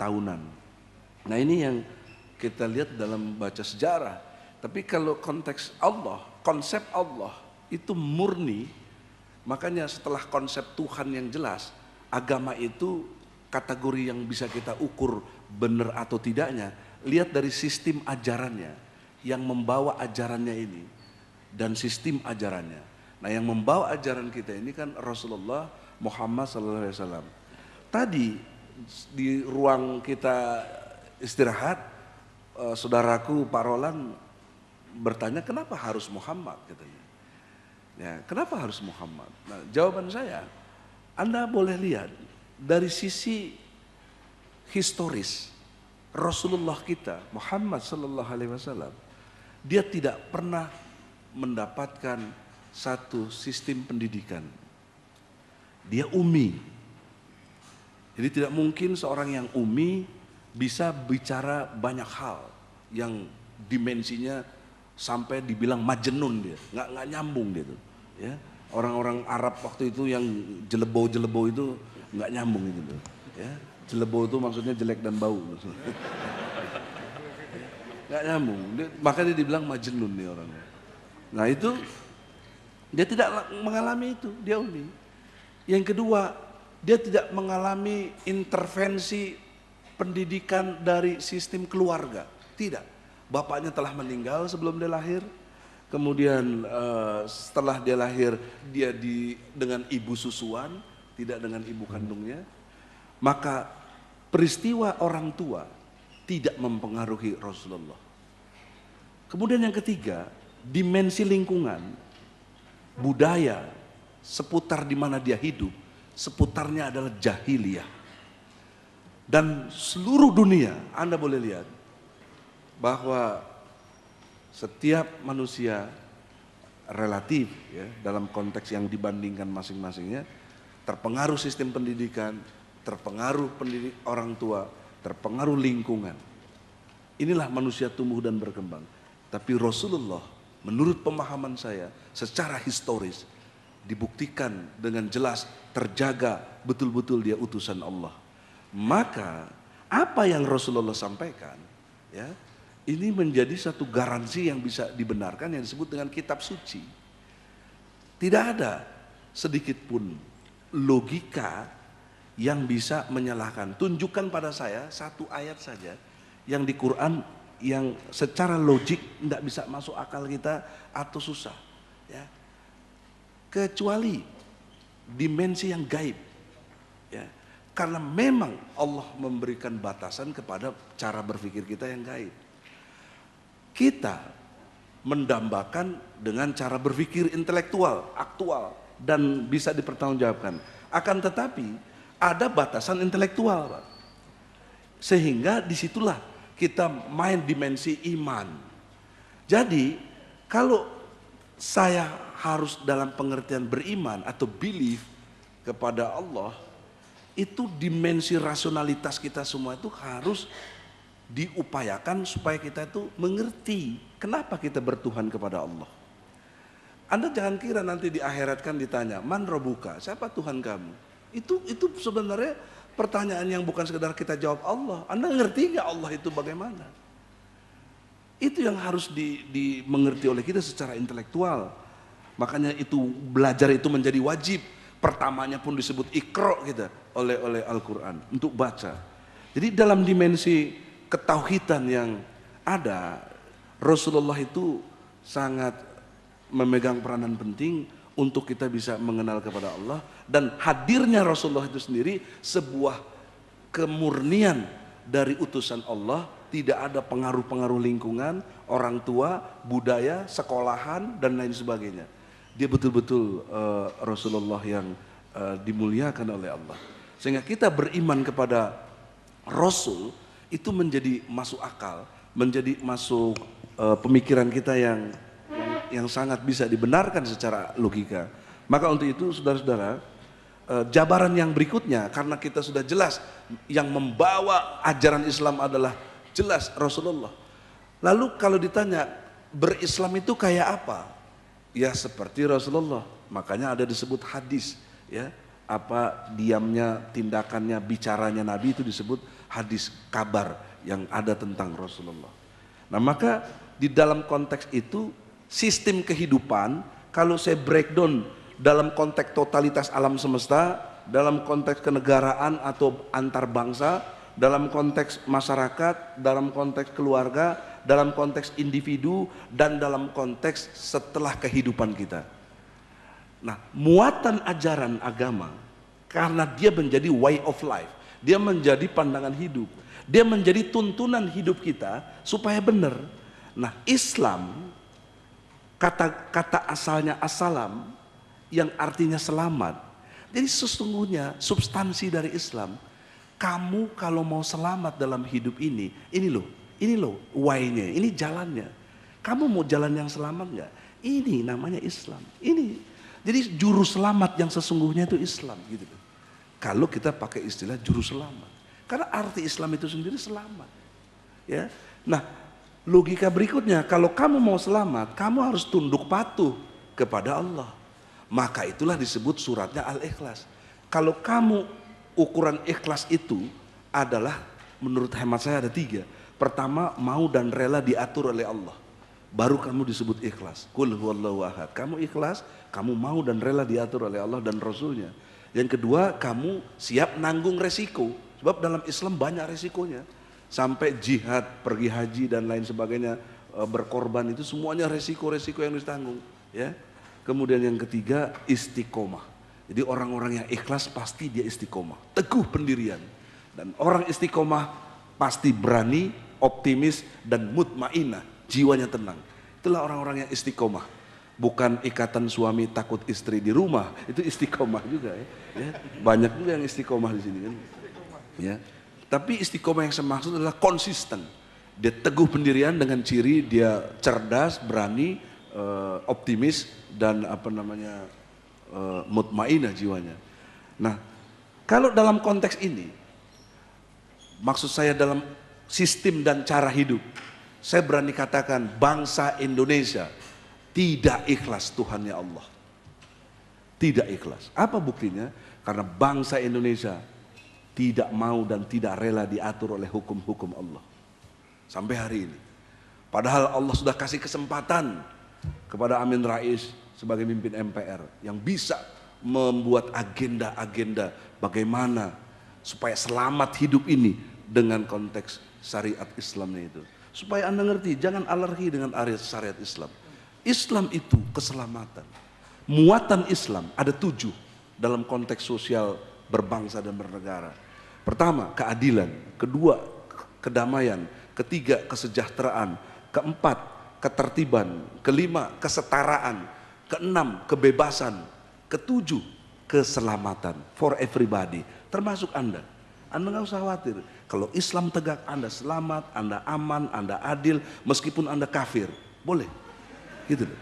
tahunan. Nah ini yang kita lihat dalam baca sejarah. Tapi kalau konteks Allah, konsep Allah itu murni, makanya setelah konsep Tuhan yang jelas, agama itu kategori yang bisa kita ukur benar atau tidaknya, lihat dari sistem ajarannya, yang membawa ajarannya ini, dan sistem ajarannya. Nah yang membawa ajaran kita ini kan Rasulullah Muhammad SAW. Tadi di ruang kita istirahat, saudaraku Pak Roland bertanya kenapa harus Muhammad katanya. Ya, kenapa harus Muhammad? Nah, jawaban saya, Anda boleh lihat dari sisi historis Rasulullah kita Muhammad sallallahu alaihi wasallam, dia tidak pernah mendapatkan satu sistem pendidikan. Dia ummi. Jadi tidak mungkin seorang yang ummi bisa bicara banyak hal yang dimensinya sampai dibilang majnun dia, nggak nyambung dia tuh, ya. Orang-orang Arab waktu itu yang jelebo itu nggak nyambung gitu, ya. Jelebo itu maksudnya jelek dan bau, nggak nyambung. Makanya dia dibilang majnun nih orangnya. Nah itu dia tidak mengalami itu, dia ummi. Yang kedua, dia tidak mengalami intervensi pendidikan dari sistem keluarga, tidak. Bapaknya telah meninggal sebelum dia lahir, kemudian setelah dia lahir dia dengan ibu susuan, tidak dengan ibu kandungnya. Maka peristiwa orang tua tidak mempengaruhi Rasulullah. Kemudian yang ketiga, dimensi lingkungan, budaya seputar di mana dia hidup, seputarnya adalah jahiliyah. Dan seluruh dunia, Anda boleh lihat bahwa setiap manusia relatif ya, dalam konteks yang dibandingkan masing-masingnya, terpengaruh sistem pendidikan, terpengaruh orang tua, terpengaruh lingkungan. Inilah manusia tumbuh dan berkembang. Tapi Rasulullah menurut pemahaman saya secara historis dibuktikan dengan jelas terjaga betul-betul dia utusan Allah. Maka apa yang Rasulullah sampaikan ya, ini menjadi satu garansi yang bisa dibenarkan yang disebut dengan kitab suci. Tidak ada sedikit pun logika yang bisa menyalahkan. Tunjukkan pada saya satu ayat saja yang di Quran yang secara logik tidak bisa masuk akal kita atau susah ya. Kecuali dimensi yang gaib ya. Karena memang Allah memberikan batasan kepada cara berpikir kita yang gaib. Kita mendambakan dengan cara berpikir intelektual, aktual dan bisa dipertanggungjawabkan. Akan tetapi ada batasan intelektual, Pak. Sehingga disitulah kita main dimensi iman. Jadi kalau saya harus dalam pengertian beriman atau belief kepada Allah, itu dimensi rasionalitas kita semua itu harus diupayakan supaya kita itu mengerti kenapa kita bertuhan kepada Allah. Anda jangan kira nanti di akhirat kan ditanya, man robuka, siapa Tuhan kamu? Itu sebenarnya pertanyaan yang bukan sekedar kita jawab Allah. Anda ngerti nggak Allah itu bagaimana? Itu yang harus dimengerti oleh kita secara intelektual. Makanya itu belajar itu menjadi wajib. Pertamanya pun disebut Iqra kita oleh Al-Quran untuk baca. Jadi dalam dimensi ketauhidan yang ada, Rasulullah itu sangat memegang peranan penting untuk kita bisa mengenal kepada Allah. Dan hadirnya Rasulullah itu sendiri sebuah kemurnian dari utusan Allah. Tidak ada pengaruh-pengaruh lingkungan, orang tua, budaya, sekolahan dan lain sebagainya. Dia betul-betul Rasulullah yang dimuliakan oleh Allah. Sehingga kita beriman kepada Rasul itu menjadi masuk akal, menjadi masuk pemikiran kita yang sangat bisa dibenarkan secara logika. Maka untuk itu saudara-saudara, jabaran yang berikutnya karena kita sudah jelas yang membawa ajaran Islam adalah jelas Rasulullah. Lalu kalau ditanya berislam itu kayak apa? Ya seperti Rasulullah. Makanya ada disebut hadis ya. Apa diamnya, tindakannya, bicaranya Nabi itu disebut hadis kabar yang ada tentang Rasulullah. Nah maka di dalam konteks itu sistem kehidupan kalau saya breakdown dalam konteks totalitas alam semesta, dalam konteks kenegaraan atau antar bangsa, dalam konteks masyarakat, dalam konteks keluarga, dalam konteks individu, dan dalam konteks setelah kehidupan kita. Nah, muatan ajaran agama, karena dia menjadi way of life, dia menjadi pandangan hidup, dia menjadi tuntunan hidup kita supaya benar. Nah, Islam, kata asalnya assalam, yang artinya selamat. Jadi sesungguhnya substansi dari Islam, kamu kalau mau selamat dalam hidup ini loh why-nya, ini jalannya. Kamu mau jalan yang selamat nggak? Ini namanya Islam. Ini. Jadi juru selamat yang sesungguhnya itu Islam gitu. Kalau kita pakai istilah juru selamat. Karena arti Islam itu sendiri selamat. Ya. Nah, logika berikutnya, kalau kamu mau selamat, kamu harus tunduk patuh kepada Allah. Maka itulah disebut suratnya Al-Ikhlas. Kalau kamu ukuran ikhlas itu adalah menurut hemat saya ada 3. Pertama, mau dan rela diatur oleh Allah. Baru kamu disebut ikhlas. Qul huwallahu ahad. Kamu ikhlas, kamu mau dan rela diatur oleh Allah dan Rasulnya. Yang kedua, kamu siap nanggung resiko. Sebab dalam Islam banyak resikonya. Sampai jihad, pergi haji dan lain sebagainya, berkorban itu semuanya resiko-resiko yang ditanggung. Ya. Kemudian yang ketiga, istiqomah. Jadi orang-orang yang ikhlas pasti dia istiqomah. Teguh pendirian. Dan orang istiqomah pasti berani, optimis, dan mutmainah. Jiwanya tenang. Itulah orang-orang yang istiqomah. Bukan ikatan suami takut istri di rumah. Itu istiqomah juga ya. Banyak juga yang istiqomah di sini kan. Ya. Tapi istiqomah yang saya maksud adalah konsisten. Dia teguh pendirian dengan ciri dia cerdas, berani, optimis dan mutmainah jiwanya. Nah, kalau dalam konteks ini, maksud saya dalam sistem dan cara hidup, saya berani katakan bangsa Indonesia tidak ikhlas Tuhannya Allah. Tidak ikhlas. Apa buktinya? Karena bangsa Indonesia tidak mau dan tidak rela diatur oleh hukum-hukum Allah. Sampai hari ini. Padahal Allah sudah kasih kesempatan kepada Amin Rais sebagai pemimpin MPR yang bisa membuat agenda-agenda bagaimana supaya selamat hidup ini dengan konteks syariat Islamnya itu. Supaya Anda ngerti, jangan alergi dengan syariat Islam. Islam itu keselamatan. Muatan Islam ada 7 dalam konteks sosial berbangsa dan bernegara. Pertama, keadilan. Kedua, kedamaian. Ketiga, kesejahteraan. Keempat, ketertiban. Kelima, kesetaraan. Keenam, kebebasan. Ketujuh, keselamatan for everybody, termasuk Anda. Anda nggak usah khawatir. Kalau Islam tegak, Anda selamat, Anda aman, Anda adil, meskipun Anda kafir, boleh. Gitu loh.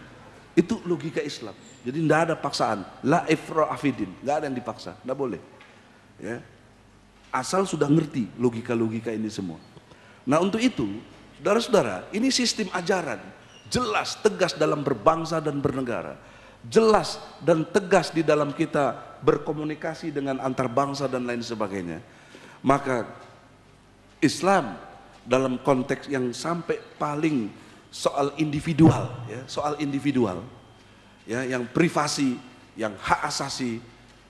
Itu logika Islam. Jadi tidak ada paksaan. La ifra afidin, nggak ada yang dipaksa, nggak boleh. Ya. Asal sudah ngerti logika-logika ini semua. Nah untuk itu, saudara-saudara, ini sistem ajaran jelas, tegas dalam berbangsa dan bernegara. Jelas dan tegas di dalam kita berkomunikasi dengan antar bangsa dan lain sebagainya. Maka Islam dalam konteks yang sampai paling soal individual, ya, soal individual, ya, yang privasi, yang hak asasi,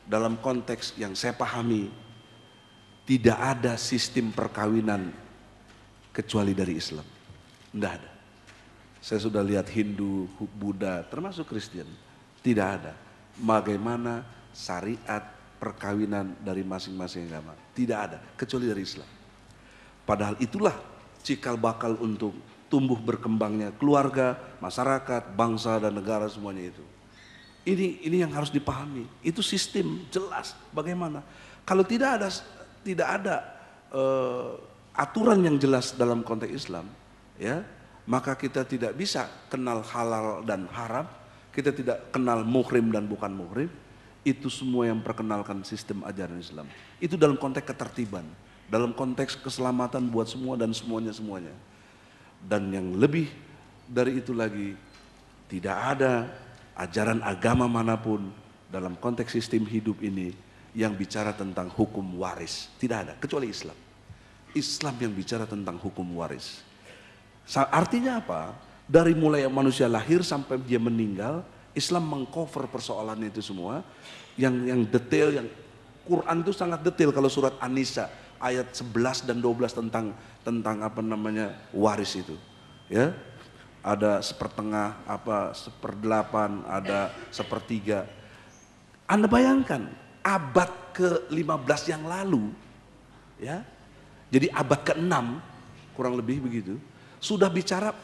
dalam konteks yang saya pahami, tidak ada sistem perkawinan kecuali dari Islam. Tidak ada. Saya sudah lihat Hindu, Buddha, termasuk Kristen. Tidak ada. Bagaimana syariat perkawinan dari masing-masing agama. Tidak ada, kecuali dari Islam. Padahal itulah cikal bakal untuk tumbuh berkembangnya keluarga, masyarakat, bangsa dan negara semuanya itu. Ini yang harus dipahami. Itu sistem jelas bagaimana. Kalau tidak ada aturan yang jelas dalam konteks Islam, ya, maka kita tidak bisa kenal halal dan haram. Kita tidak kenal muhrim dan bukan muhrim. Itu semua yang perkenalkan sistem ajaran Islam. Itu dalam konteks ketertiban, dalam konteks keselamatan buat semua dan semuanya. Dan yang lebih dari itu lagi, tidak ada ajaran agama manapun dalam konteks sistem hidup ini yang bicara tentang hukum waris. Tidak ada, kecuali Islam. Islam yang bicara tentang hukum waris. Artinya apa? Dari mulai manusia lahir sampai dia meninggal, Islam mengcover persoalan itu semua, yang detail, yang Quran itu sangat detail. Kalau surat An-Nisa ayat 11 dan 12 tentang waris itu, ya, ada sepertengah, seperdelapan, ada sepertiga. Anda bayangkan abad ke-15 yang lalu, ya, jadi abad ke-6 kurang lebih begitu, sudah bicara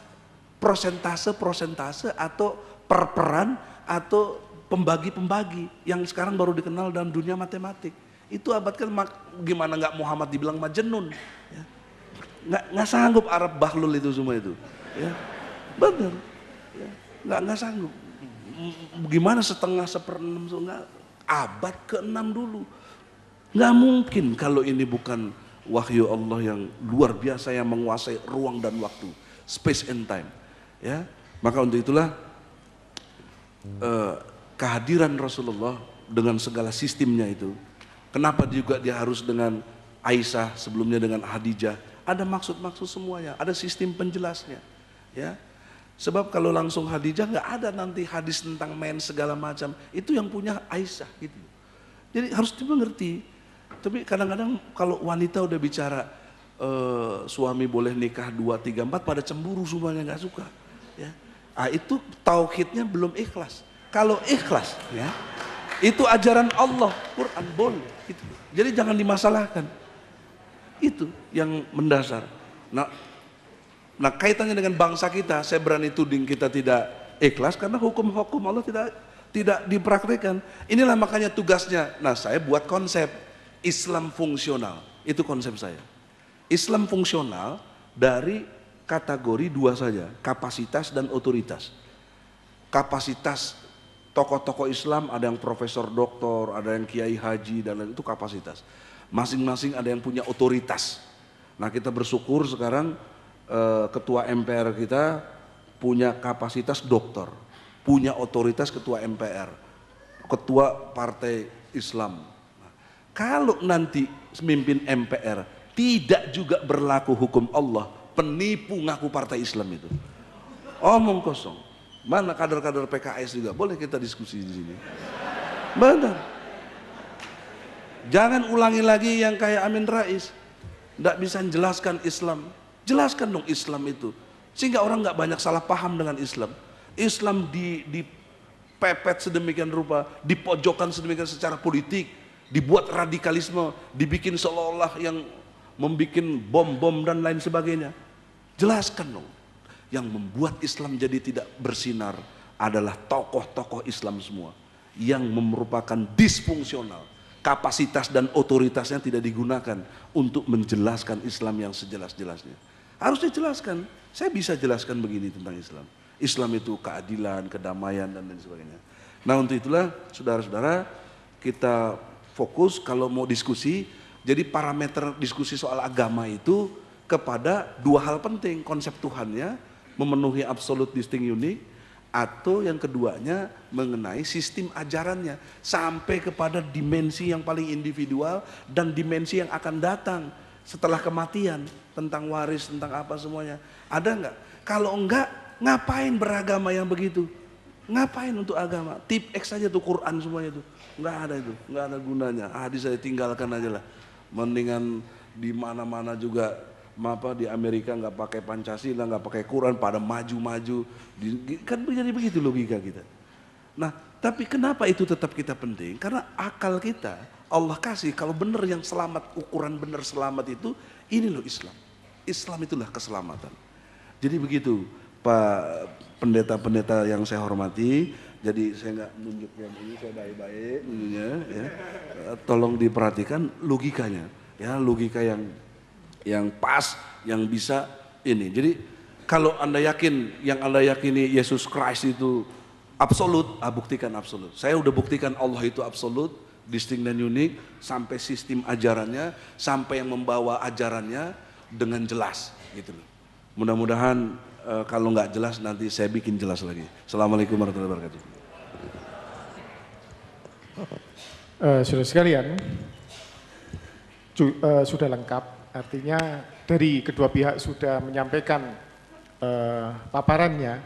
prosentase atau perperan atau pembagi-pembagi yang sekarang baru dikenal dalam dunia matematik. Itu abad kan gimana nggak Muhammad dibilang majnun, ya. Nggak sanggup Arab Bahlul itu semua itu, ya. Benar, ya. Nggak sanggup. Gimana setengah, seperenam, abad ke-6 dulu. Nggak mungkin kalau ini bukan wahyu Allah yang luar biasa yang menguasai ruang dan waktu, space and time, ya. Maka untuk itulah kehadiran Rasulullah dengan segala sistemnya itu. Kenapa juga dia harus dengan Aisyah, sebelumnya dengan Khadijah? Ada maksud-maksud semuanya, ada sistem penjelasnya, ya. Sebab kalau langsung Khadijah nggak ada nanti hadis tentang main segala macam. Itu yang punya Aisyah gitu. Jadi harus dimengerti. Tapi kadang-kadang kalau wanita udah bicara suami boleh nikah 2, 3, 4 pada cemburu semuanya, nggak suka, ya. Itu tauhidnya belum ikhlas. Kalau ikhlas, ya, itu ajaran Allah, Quran boleh. Gitu. Jadi jangan dimasalahkan. Itu yang mendasar. Nah kaitannya dengan bangsa kita, saya berani tuding kita tidak ikhlas karena hukum-hukum Allah tidak dipraktikkan. Inilah makanya tugasnya. Nah saya buat konsep Islam fungsional, itu konsep saya. Islam fungsional dari kategori 2 saja, kapasitas dan otoritas. kapasitas tokoh-tokoh Islam, ada yang profesor doktor, ada yang kiai haji dan lain, itu kapasitas. Masing-masing ada yang punya otoritas. Nah kita bersyukur sekarang ketua MPR kita punya kapasitas dokter, punya otoritas ketua MPR, ketua partai Islam. Nah, kalau nanti pemimpin MPR tidak juga berlaku hukum Allah, penipu ngaku partai Islam itu, omong kosong. Mana kader-kader PKS juga, boleh kita diskusi di sini. Benar. Jangan ulangi lagi yang kayak Amin Rais, tidak bisa menjelaskan Islam. Jelaskan dong Islam itu, sehingga orang nggak banyak salah paham dengan Islam. Islam dipepet sedemikian rupa, dipojokkan sedemikian secara politik, dibuat radikalisme, dibikin seolah-olah yang membuat bom-bom dan lain sebagainya. Jelaskan dong. Yang membuat Islam jadi tidak bersinar adalah tokoh-tokoh Islam semua yang merupakan disfungsional. Kapasitas dan otoritasnya tidak digunakan untuk menjelaskan Islam yang sejelas-jelasnya. Harus dijelaskan. Saya bisa jelaskan begini tentang Islam. Islam itu keadilan, kedamaian dan lain sebagainya. Nah untuk itulah saudara-saudara, kita fokus kalau mau diskusi. Jadi parameter diskusi soal agama itu kepada dua hal penting, konsep Tuhannya, memenuhi absolute distinct unique, atau yang keduanya mengenai sistem ajarannya sampai kepada dimensi yang paling individual dan dimensi yang akan datang setelah kematian, tentang waris, tentang apa semuanya. Ada enggak? Kalau enggak, ngapain beragama yang begitu? Ngapain untuk agama? Tip X saja tuh Quran semuanya tuh. Enggak ada itu, enggak ada gunanya. Hadis saya tinggalkan aja lah. Mendingan di mana-mana juga di Amerika nggak pakai Pancasila, nggak pakai Quran, pada maju-maju, kan jadi begitu logika kita. Nah, tapi kenapa itu tetap kita penting? Karena akal kita Allah kasih, kalau benar yang selamat, ukuran benar selamat itu, ini loh Islam. Islam itulah keselamatan. Jadi begitu, Pak pendeta-pendeta yang saya hormati. Jadi saya nggak nunjuk yang ini, saya baik-baik nunjuknya, ya. Tolong diperhatikan logikanya, ya, logika yang pas, yang bisa ini. Jadi kalau Anda yakin, yang Anda yakini Yesus Christ itu absolut, buktikan absolut. Saya udah buktikan Allah itu absolut, distinct dan unik, sampai sistem ajarannya, sampai yang membawa ajarannya dengan jelas, gitu loh. Mudah-mudahan kalau nggak jelas nanti saya bikin jelas lagi. Assalamualaikum warahmatullahi wabarakatuh. Saudara sekalian, sudah lengkap. Artinya dari kedua pihak sudah menyampaikan paparannya.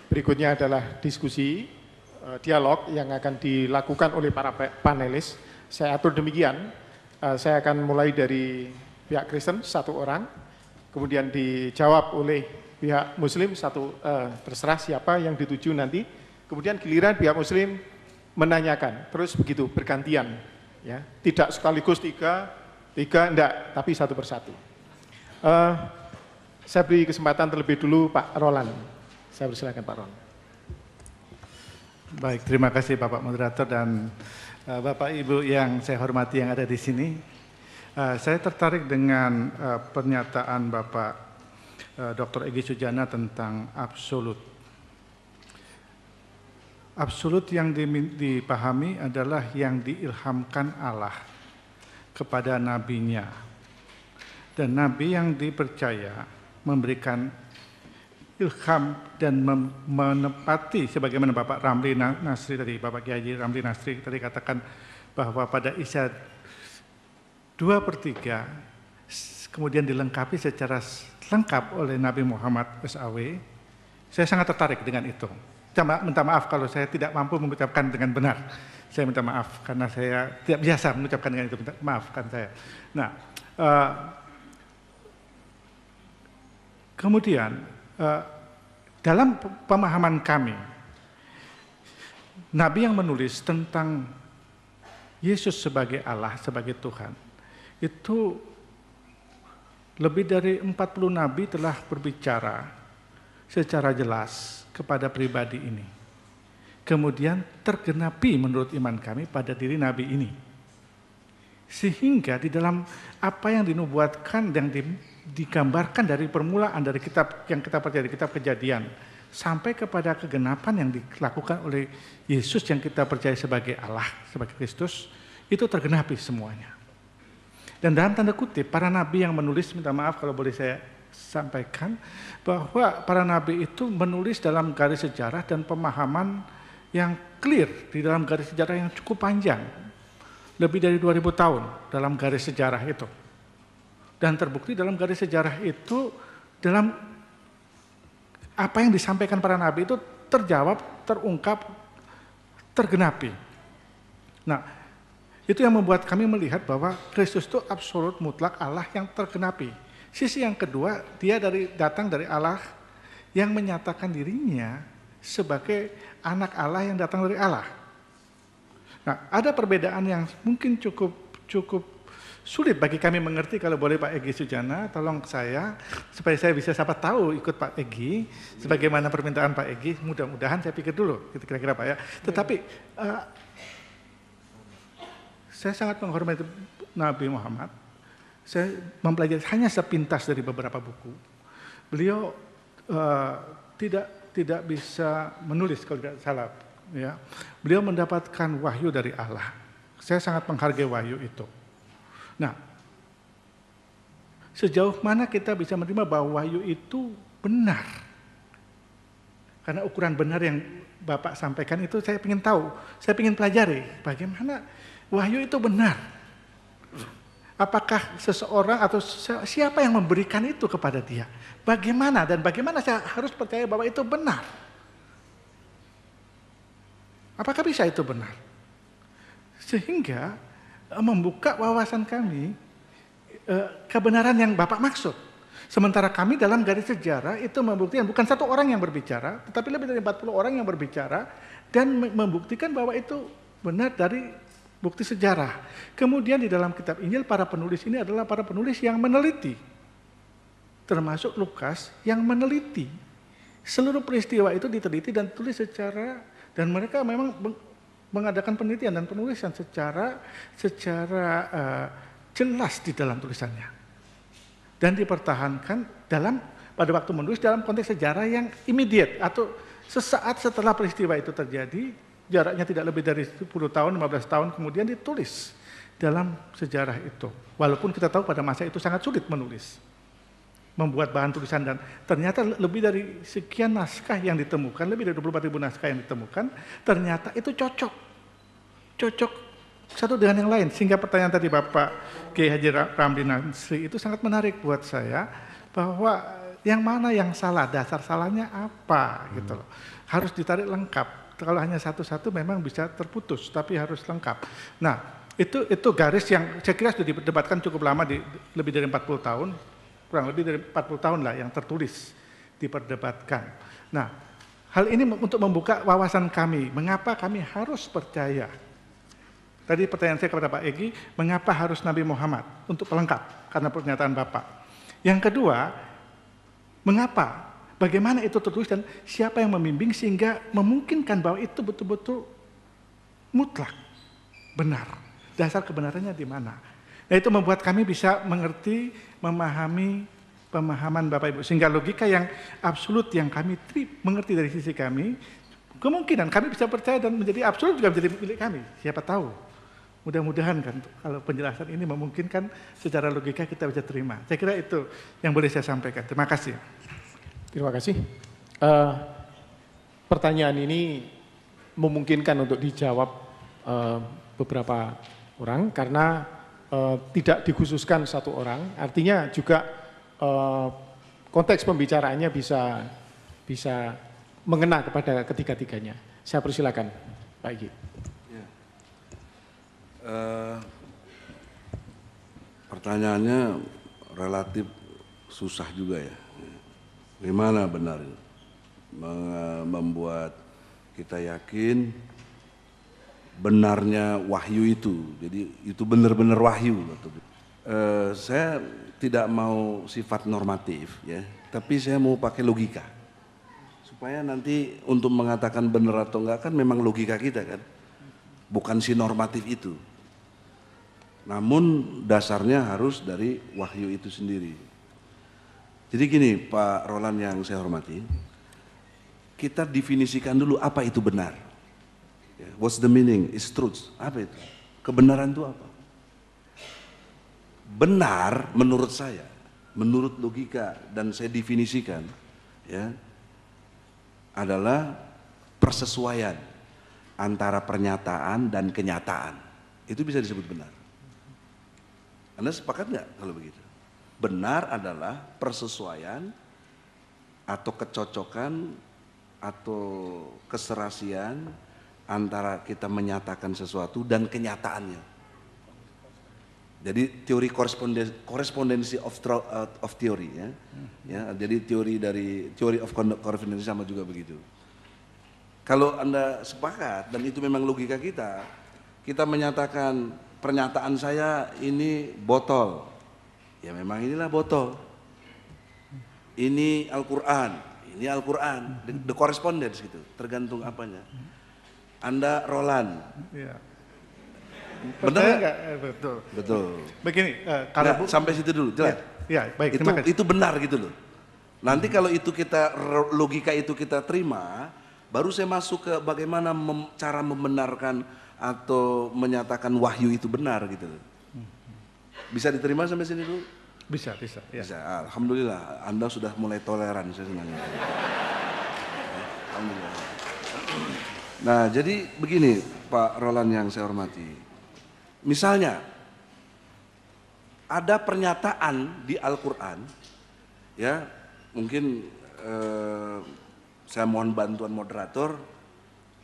Berikutnya adalah diskusi, dialog yang akan dilakukan oleh para panelis. Saya atur demikian, saya akan mulai dari pihak Kristen satu orang, kemudian dijawab oleh pihak Muslim satu, terserah siapa yang dituju nanti. Kemudian giliran pihak Muslim menanyakan, terus begitu bergantian, ya, tidak sekaligus tiga enggak, tapi satu persatu. Saya beri kesempatan terlebih dulu Pak Roland. Saya persilakan Pak Roland. Baik, terima kasih Bapak Moderator dan Bapak Ibu yang saya hormati yang ada di sini. Saya tertarik dengan pernyataan Bapak Dr. Egy Sujana tentang absolut. Absolut yang dipahami adalah yang diilhamkan Allah kepada nabinya, dan nabi yang dipercaya memberikan ilham dan menepati, sebagaimana Bapak Ramli Nasri tadi, Bapak Kiai Ramli Nasri tadi katakan bahwa pada Isya 2/3 kemudian dilengkapi secara lengkap oleh Nabi Muhammad SAW. Saya sangat tertarik dengan itu. Minta maaf kalau saya tidak mampu mengucapkan dengan benar. Saya minta maaf karena saya tidak biasa mengucapkan dengan itu. Maafkan saya. Nah, kemudian dalam pemahaman kami, Nabi yang menulis tentang Yesus sebagai Allah, sebagai Tuhan, itu lebih dari 40 Nabi telah berbicara secara jelas kepada pribadi ini. Kemudian tergenapi menurut iman kami pada diri Nabi ini. Sehingga di dalam apa yang dinubuatkan, yang digambarkan dari permulaan dari kitab yang kita percaya, kitab Kejadian, sampai kepada kegenapan yang dilakukan oleh Yesus yang kita percaya sebagai Allah, sebagai Kristus, itu tergenapi semuanya. Dan dalam tanda kutip, para nabi yang menulis, minta maaf kalau boleh saya sampaikan, bahwa para nabi itu menulis dalam garis sejarah dan pemahaman yang clear di dalam garis sejarah yang cukup panjang, lebih dari 2000 tahun dalam garis sejarah itu. Dan terbukti dalam garis sejarah itu, dalam apa yang disampaikan para nabi itu terjawab, terungkap, tergenapi. Nah, itu yang membuat kami melihat bahwa Kristus itu absolut mutlak Allah yang tergenapi. Sisi yang kedua, dia datang dari Allah yang menyatakan dirinya sebagai anak Allah yang datang dari Allah. Nah, ada perbedaan yang mungkin cukup sulit bagi kami mengerti. Kalau boleh Pak Egy Sujana, tolong saya supaya saya bisa siapa tahu ikut Pak Egy sebagaimana permintaan Pak Egy. Mudah-mudahan saya pikir dulu, kira-kira Pak ya. Tetapi saya sangat menghormati Nabi Muhammad. Saya mempelajari hanya sepintas dari beberapa buku. Beliau tidak bisa menulis kalau tidak salah. Ya. Beliau mendapatkan wahyu dari Allah. Saya sangat menghargai wahyu itu. Nah, sejauh mana kita bisa menerima bahwa wahyu itu benar? Karena ukuran benar yang Bapak sampaikan itu saya ingin tahu, saya ingin pelajari bagaimana wahyu itu benar. Apakah seseorang atau siapa yang memberikan itu kepada dia? Bagaimana dan bagaimana saya harus percaya bahwa itu benar? Apakah bisa itu benar? Sehingga membuka wawasan kami kebenaran yang Bapak maksud. Sementara kami dalam garis sejarah itu membuktikan bukan satu orang yang berbicara, tetapi lebih dari 40 orang yang berbicara dan membuktikan bahwa itu benar dari bukti sejarah. Kemudian di dalam kitab Injil para penulis ini adalah para penulis yang meneliti. Termasuk Lukas yang meneliti. Seluruh peristiwa itu diteliti dan tulis secara, dan mereka memang mengadakan penelitian dan penulisan secara jelas di dalam tulisannya. Dan dipertahankan pada waktu menulis dalam konteks sejarah yang immediate atau sesaat setelah peristiwa itu terjadi, jaraknya tidak lebih dari 10 tahun, 15 tahun kemudian ditulis dalam sejarah itu. Walaupun kita tahu pada masa itu sangat sulit menulis, membuat bahan tulisan, dan ternyata lebih dari sekian naskah yang ditemukan, lebih dari 24.000 naskah yang ditemukan, ternyata itu cocok satu dengan yang lain. Sehingga pertanyaan tadi Bapak Kiai Haji Ramli Nasri itu sangat menarik buat saya, bahwa yang mana yang salah, dasar salahnya apa gitu loh. Harus ditarik lengkap. Kalau hanya satu-satu memang bisa terputus, tapi harus lengkap. Nah, itu garis yang saya kira sudah diperdebatkan cukup lama, lebih dari 40 tahun, kurang lebih dari 40 tahun lah yang tertulis, diperdebatkan. Nah, hal ini untuk membuka wawasan kami, mengapa kami harus percaya. Tadi pertanyaan saya kepada Pak Egy, mengapa harus Nabi Muhammad? Untuk pelengkap, karena pernyataan Bapak. Yang kedua, mengapa? Bagaimana itu tertulis dan siapa yang membimbing sehingga memungkinkan bahwa itu betul-betul mutlak, benar. Dasar kebenarannya di mana? Nah, itu membuat kami bisa mengerti, memahami pemahaman Bapak Ibu. Sehingga logika yang absolut yang kami mengerti dari sisi kami, kemungkinan kami bisa percaya dan menjadi absolut juga menjadi milik kami. Siapa tahu. Mudah-mudahan kan kalau penjelasan ini memungkinkan secara logika kita bisa terima. Saya kira itu yang boleh saya sampaikan. Terima kasih. Terima kasih. Pertanyaan ini memungkinkan untuk dijawab beberapa orang karena tidak dikhususkan satu orang. Artinya juga konteks pembicaraannya bisa mengena kepada ketiga-tiganya. Saya persilakan, Pak Egy. Pertanyaannya relatif susah juga ya. Gimana benar membuat kita yakin benarnya wahyu itu. Jadi itu benar-benar wahyu. Saya tidak mau sifat normatif ya, tapi saya mau pakai logika. Supaya nanti untuk mengatakan benar atau enggak kan memang logika kita kan. Bukan si normatif itu. Namun dasarnya harus dari wahyu itu sendiri. Jadi gini Pak Roland yang saya hormati, kita definisikan dulu apa itu benar. What's the meaning? Is truth. Apa itu? Kebenaran itu apa? Benar menurut saya, menurut logika dan saya definisikan, ya, adalah persesuaian antara pernyataan dan kenyataan. Itu bisa disebut benar. Anda sepakat nggak kalau begitu? Benar adalah persesuaian atau kecocokan atau keserasian antara kita menyatakan sesuatu dan kenyataannya. Jadi teori korespondensi of theory, ya. Ya, jadi teori of correspondency sama juga begitu. Kalau Anda sepakat dan itu memang logika kita menyatakan pernyataan saya ini botol, ya memang inilah botol. Ini Al-Quran, ini Al-Quran, the correspondence gitu, tergantung apanya. Anda Roland. Ya. Benar nggak? Betul. Betul. Begini, kalau sampai situ dulu, jelas. Ya, baik. Terima kasih. Itu benar gitu loh. Nanti kalau itu logika itu kita terima, baru saya masuk ke bagaimana cara membenarkan atau menyatakan wahyu itu benar gitu loh. Bisa diterima sampai sini dulu? Bisa. Ya. Bisa. Alhamdulillah, Anda sudah mulai toleran, saya senang. Alhamdulillah. Nah, jadi begini, Pak Roland yang saya hormati. Misalnya, ada pernyataan di Al-Quran, ya, mungkin saya mohon bantuan moderator,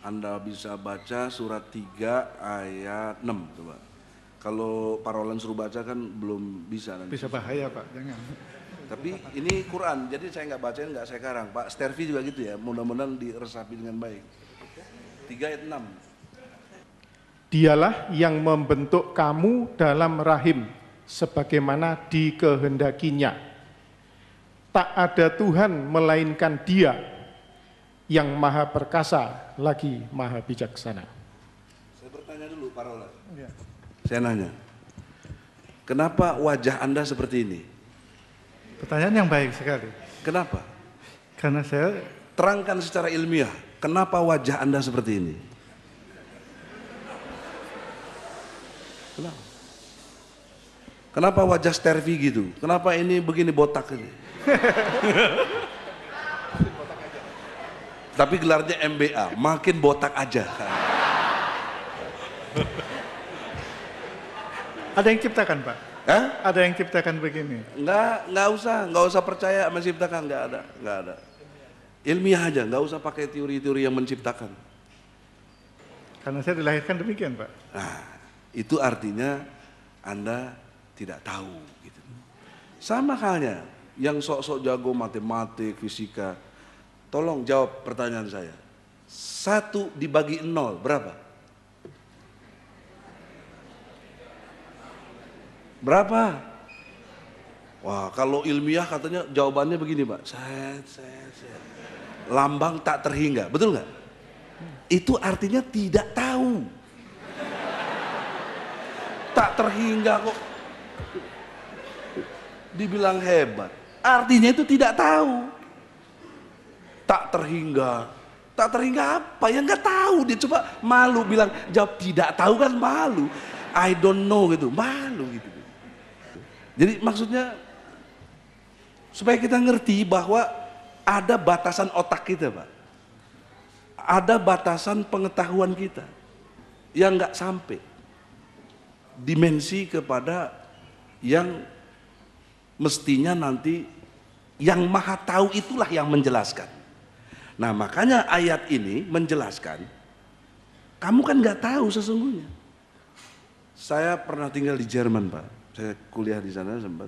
Anda bisa baca surat 3 ayat 6, coba. Kalau Pak Roland suruh baca kan belum bisa nanti. Bisa bahaya Pak, jangan. Tapi ini Quran, jadi saya nggak bacain, nggak saya karang. Pak Stervi juga gitu ya, mudah-mudahan diresapi dengan baik. 3 ayat 6. Dialah yang membentuk kamu dalam rahim sebagaimana dikehendakinya. Tak ada Tuhan melainkan Dia yang maha perkasa lagi maha bijaksana. Saya bertanya dulu Pak Roland. Ya. Saya nanya, kenapa wajah Anda seperti ini? Pertanyaan yang baik sekali. Kenapa? Karena saya Terangkan secara ilmiah, kenapa wajah Anda seperti ini? Kenapa? Kenapa wajah Stervi gitu? Kenapa ini begini botak ini? Tapi gelarnya MBA, makin botak aja. ada yang ciptakan Pak? Hah? Ada yang ciptakan begini? Nggak usah percaya menciptakan, nggak ada. Ilmiah aja, nggak usah pakai teori-teori yang menciptakan. Karena saya dilahirkan demikian Pak. Nah, itu artinya Anda tidak tahu. Gitu. Sama halnya, yang sok-sok jago matematik, fisika, tolong jawab pertanyaan saya. 1 dibagi 0, berapa? Berapa? Wah, kalau ilmiah katanya jawabannya begini Pak. Lambang tak terhingga, betul nggak? Itu artinya tidak tahu. Tak terhingga kok dibilang hebat. Artinya itu tidak tahu. Tak terhingga apa? Ya nggak tahu. Dia coba malu bilang jawab tidak tahu kan malu. I don't know gitu, malu gitu. Jadi maksudnya supaya kita ngerti bahwa ada batasan otak kita Pak. Ada batasan pengetahuan kita yang nggak sampai dimensi kepada yang mestinya nanti yang maha tahu itulah yang menjelaskan. Nah makanya ayat ini menjelaskan kamu kan nggak tahu sesungguhnya. Saya pernah tinggal di Jerman Pak, saya kuliah di sana sempat.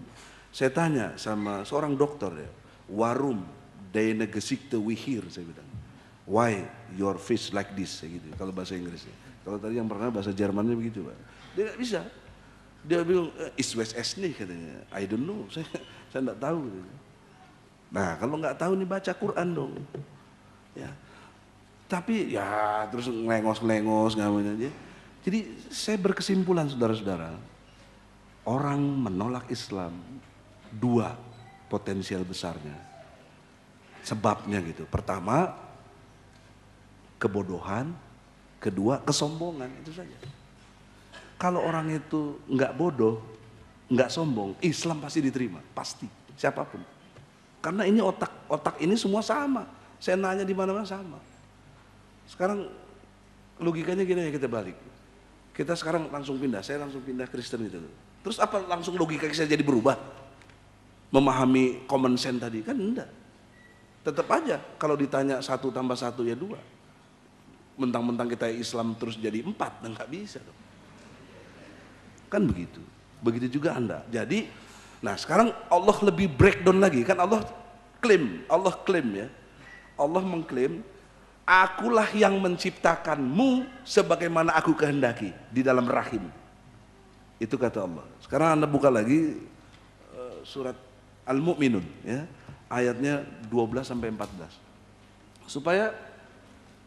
Saya tanya sama seorang dokter ya, warum deine Gesichte we hear, saya bilang. Why your face like this, gitu. Kalau bahasa Inggrisnya. Kalau tadi yang pernah bahasa Jermannya begitu Pak. Dia nggak bisa. Dia bilang, is West S nih katanya. I don't know, saya nggak tahu. Katanya. Nah kalau nggak tahu nih baca Quran dong. Ya. Tapi ya terus ngelengos namanya. Jadi saya berkesimpulan saudara-saudara, orang menolak Islam 2 potensial besarnya. Sebabnya gitu. Pertama, kebodohan, kedua kesombongan, itu saja. Kalau orang itu nggak bodoh, nggak sombong, Islam pasti diterima, pasti, siapapun. Karena ini otak ini semua sama. Saya nanya di mana-mana sama. Sekarang logikanya gini ya, kita balik. Kita sekarang langsung pindah, saya langsung pindah Kristen itu. Terus apa langsung logika saya jadi berubah? Memahami common sense tadi? Kan enggak. Tetap aja kalau ditanya 1 tambah 1 ya 2. Mentang-mentang kita Islam terus jadi 4, nggak bisa dong. Kan begitu. Begitu juga Anda. Jadi, nah sekarang Allah lebih breakdown lagi. Kan Allah klaim ya. Allah mengklaim, akulah yang menciptakanmu sebagaimana aku kehendaki di dalam rahim. Itu kata Allah. Sekarang Anda buka lagi surat Al-Mu'minun ya. Ayatnya 12 sampai 14. Supaya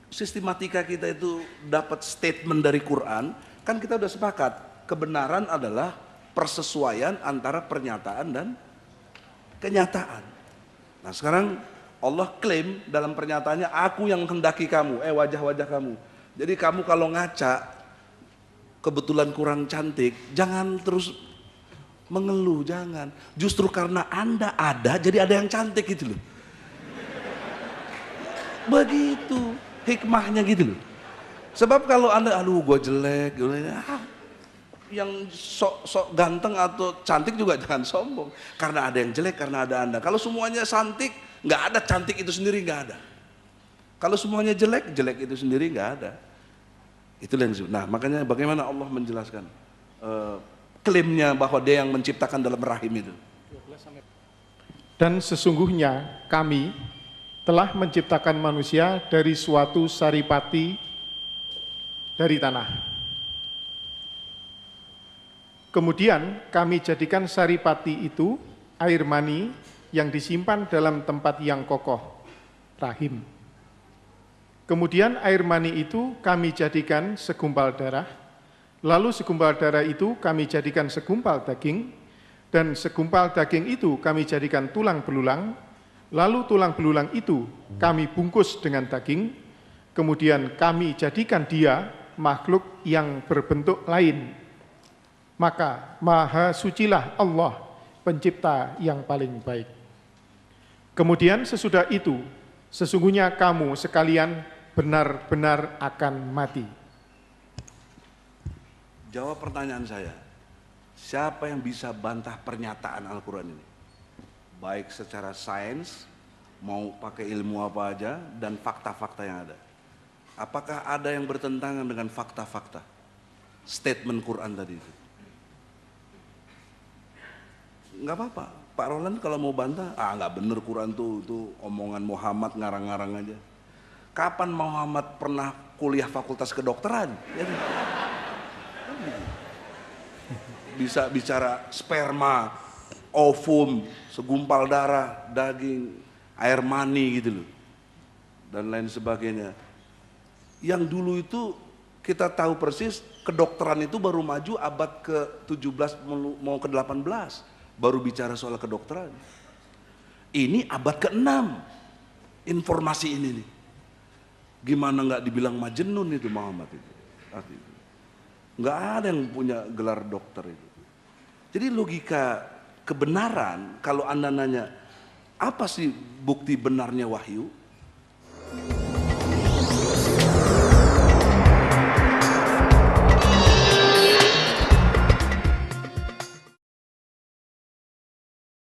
sistematika kita itu dapat statement dari Quran, kan kita udah sepakat, kebenaran adalah persesuaian antara pernyataan dan kenyataan. Nah sekarang Allah klaim dalam pernyataannya, aku yang hendaki kamu, wajah-wajah kamu. Jadi kamu kalau ngaca, kebetulan kurang cantik, jangan terus mengeluh, jangan. Justru karena Anda ada, jadi ada yang cantik gitu loh. Begitu hikmahnya gitu loh. Sebab kalau Anda, aduh gue jelek, yang sok ganteng atau cantik juga jangan sombong. Karena ada yang jelek, karena ada Anda. Kalau semuanya cantik, nggak ada cantik itu sendiri, nggak ada. Kalau semuanya jelek, jelek itu sendiri nggak ada. Itulah yang disebut. Nah makanya bagaimana Allah menjelaskan klaimnya bahwa dia yang menciptakan dalam rahim itu. Dan sesungguhnya kami telah menciptakan manusia dari suatu saripati dari tanah. Kemudian kami jadikan saripati itu air mani yang disimpan dalam tempat yang kokoh, rahim. Kemudian air mani itu kami jadikan segumpal darah. Lalu segumpal darah itu kami jadikan segumpal daging, dan segumpal daging itu kami jadikan tulang belulang, lalu tulang belulang itu kami bungkus dengan daging, kemudian kami jadikan dia makhluk yang berbentuk lain. Maka maha sucilah Allah, pencipta yang paling baik. Kemudian sesudah itu, sesungguhnya kamu sekalian benar-benar akan mati. Jawab pertanyaan saya, siapa yang bisa bantah pernyataan Al-Quran ini? Baik secara sains, mau pakai ilmu apa aja, dan fakta-fakta yang ada. Apakah ada yang bertentangan dengan fakta-fakta statement Quran tadi itu? Nggak apa-apa, Pak Roland kalau mau bantah, nggak bener Quran tuh omongan Muhammad ngarang-ngarang aja. Kapan Muhammad pernah kuliah fakultas kedokteran? Bisa bicara sperma, ovum, segumpal darah, daging, air mani gitu loh, dan lain sebagainya. Yang dulu itu kita tahu persis kedokteran itu baru maju abad ke-17 mau ke-18, baru bicara soal kedokteran. Ini abad ke-6 informasi ini nih. Gimana nggak dibilang majnun itu Muhammad itu? Nggak ada yang punya gelar dokter itu. Jadi logika kebenaran, kalau Anda nanya apa sih bukti benarnya wahyu?